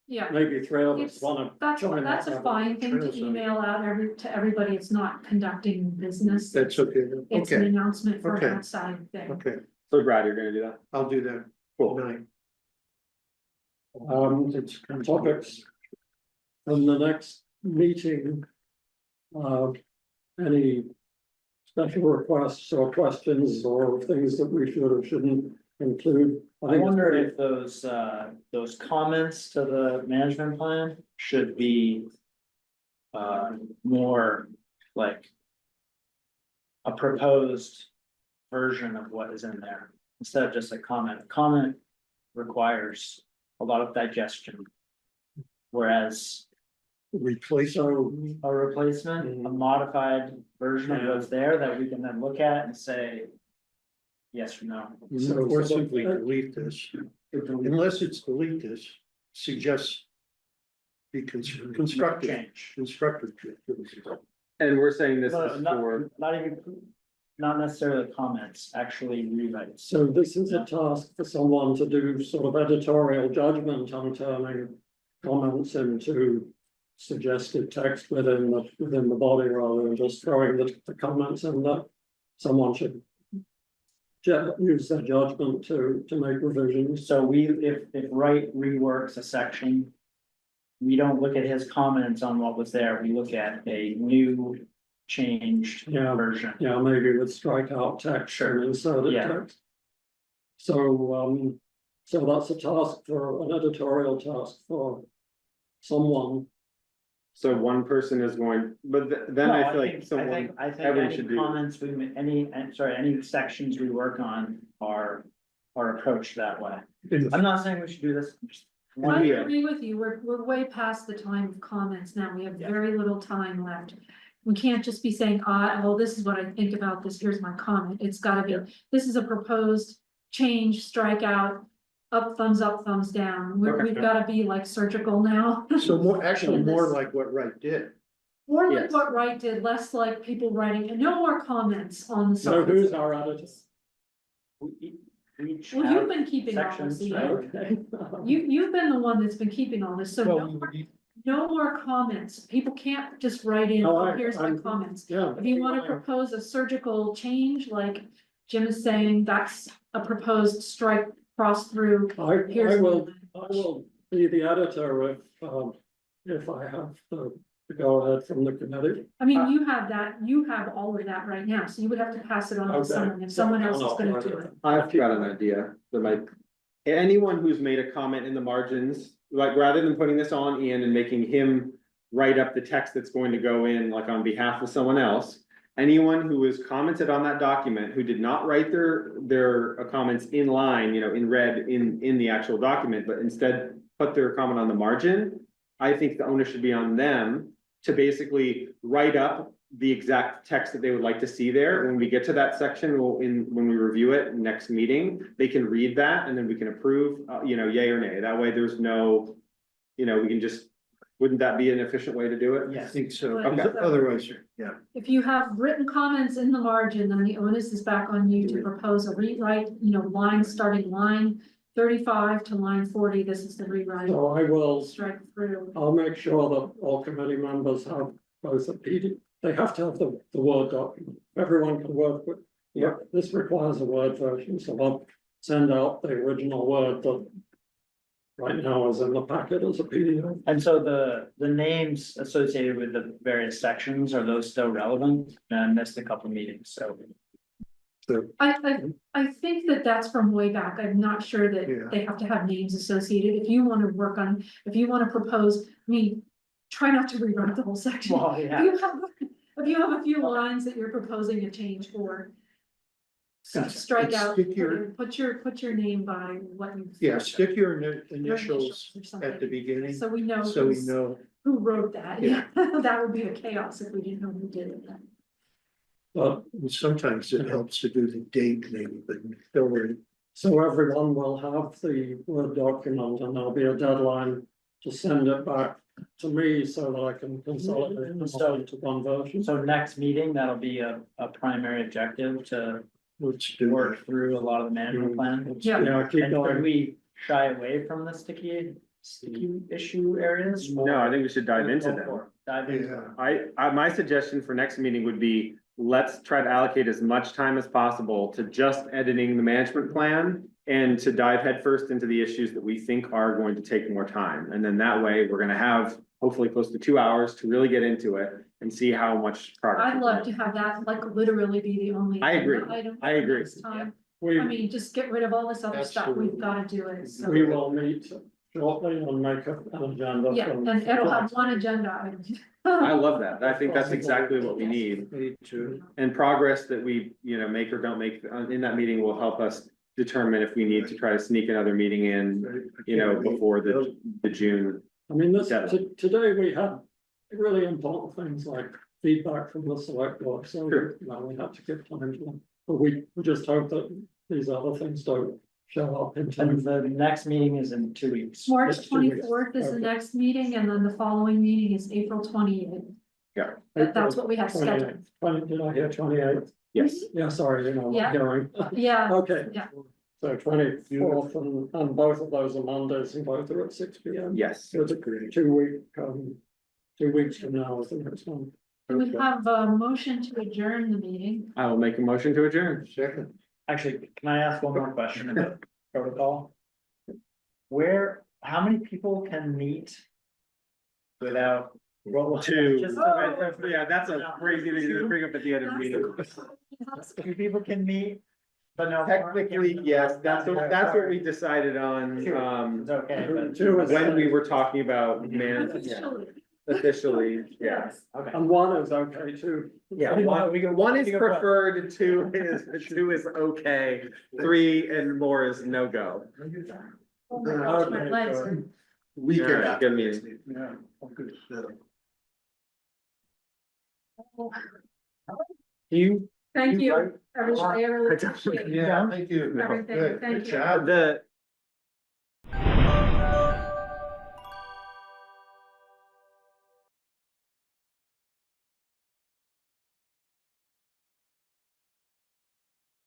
Yeah, maybe three of us It's- want to that's join. a that. fine thing to Trails on it. email out to everybody. It's not conducting business. That's okay. It's an Okay, announcement for Okay. an outside thing. okay. So Brad, you're gonna do that? I'll do that. Cool. Night. It's topics. And the next meeting, any special requests or questions or things that we should or shouldn't include? I think wonder it's- if those comments to the management plan should be. More like. A proposed version of what is in there, instead of just a comment. A comment requires a lot of digestion. Whereas Replace. a replacement, a modified version of what's there that we can then look at and say. Yes or no. Or simply delete this, unless it's delete this, suggests. Be constructive, Change. constructive. And we're saying this No, is for, not even, not necessarily comments, actually rewrites. So this is a task for someone to do sort of editorial judgment on turning comments into suggested text within the body rather than just throwing the comments in that someone should use their judgment to make revisions. So if Wright reworks a section. We don't look at his comments on what was there, we look at a new changed Yeah. version. Yeah, maybe with strikeout text and inserted Yeah. text. So, so that's a task for an editorial task for someone. so one person is going, but then No, I feel think- like someone, I think everyone any should do. comments we, any sections we work on are approached that way. I'm not saying we should do this. I'm just I wondering- agree with you. We're way past the time of comments now. We have very little time left. We can't just be saying, well, this is what I think about this. Here's my comment. It's gotta be, this is a proposed change, strikeout, thumbs up, thumbs down. Okay. We've gotta be like surgical now. So actually In more this. like what Wright did. More like Yes. what Wright did, less like people writing, and no more comments on the. So who's our editor? We each Well, you've have been keeping all this, sections, Ian. right? Okay. You've been the one that's been keeping all this, so no more comments. People can't just write in, No, oh, here's my I'm- comments. Yeah. If you wanna propose a surgical change, like Jim is saying that's a proposed strike cross through. I Here's will, the I will be the editor if I have the go ahead from the committee. I mean, you have that, you have all of that right now, so you would have to pass it on to Okay. someone, if someone else is gonna do it. I've got an idea that might, anyone who's made a comment in the margins, like rather than putting this on Ian and making him write up the text that's going to go in like on behalf of someone else. Anyone who has commented on that document, who did not write their comments in line, in red in the actual document, but instead put their comment on the margin. I think the onus should be on them to basically write up the exact text that they would like to see there. When we get to that section, when we review it next meeting, they can read that and then we can approve, yay or nay. That way there's no, we can just, wouldn't that be an efficient way to do it? I Yes. think so. Okay. Otherwise, yeah. If you have written comments in the margin, then the onus is back on you to propose a rewrite, line starting line 35 to line 40, this is the rewrite. So I will, Strike through. I'll make sure that all committee members have both a PDF. They have to have the Word document. Everyone can work with. Yeah. This requires a Word version, so I'll send out the original Word that right now is in the packet as a PDF. And so the names associated with the various sections, are those still relevant? I missed a couple meetings, so. I think that that's from way back. I'm not sure Yeah. that they have to have names associated. If you want to work on, if you want to propose, try not to rewrite the whole section. Well, If yeah, you have a few lines that you're proposing a change for. Gotcha. Strike And out, stick your- put your name by what you. Yeah, stick your your initials or at the something, beginning, so we know. so we who's- know. Who wrote that, Yeah. that would be a chaos if we didn't know who did it. But Sometimes it helps to do the date maybe, but don't worry. so everyone will have the Word document and there'll be a deadline to send it back to me so that I can consolidate and send it to one version. so next meeting, that'll be a primary objective to Let's do work that. through a lot of the management plan. Yeah. Yeah, keep And should going. we shy away from the sticky issue areas? No, I think we should dive into them. Dive into Yeah. My suggestion for next meeting would be, let's try to allocate as much time as possible to just editing the management plan. And to dive headfirst into the issues that we think are going to take more time. And then that way, we're gonna have hopefully close to 2 hours to really get into it and see how much progress. I'd love to have that, like, literally be the only. I agree. item I agree. next time. We, Just get rid of all this other stuff, we've Absolutely. gotta do it, so. we will meet shortly and make an agenda. Yeah, from- and it'll have one agenda item. I love that. I think that's exactly what we need. Me too. And progress that we, make or don't make in that meeting will help us determine if we need to try to sneak another meeting in, before the June. I mean, Deadline. today we had really important things like feedback from the select board, so Sure. we have to give time to them. But we just hope that these other things don't show up in And time. the next meeting is in 2 weeks. March That's 2 weeks. 24th is the Okay. next meeting, and then the following meeting is April 28th. That's what we have scheduled. 28th. Did I hear 28th? Yes. Yeah, sorry, Yeah. going. Yeah, Okay. Yeah. So 24th and both of those are Mondays and both are at 6 P.M. Yes. So it's a 2 weeks from now is the next one. we have a motion to adjourn the meeting. I will make a motion to adjourn. Second. Actually, can I ask one more question about protocol? How many people can meet without? Two. Just- Yeah, that's a crazy thing to bring up at the end of the meeting. Two people can meet, but no. Technically, yes, that's what we decided on, It's okay, but. Two is- when we were talking about Officially. officially, yeah. Okay. And one is okay too. Yeah, one is preferred, two is okay, 3 and more is no go. Oh my gosh, my legs are- Weekend. Yeah, good meeting. Yeah. Good. You. Thank you, You- everybody, I really appreciate it. Yeah, thank you. Everything, Good. thank Good you. job. The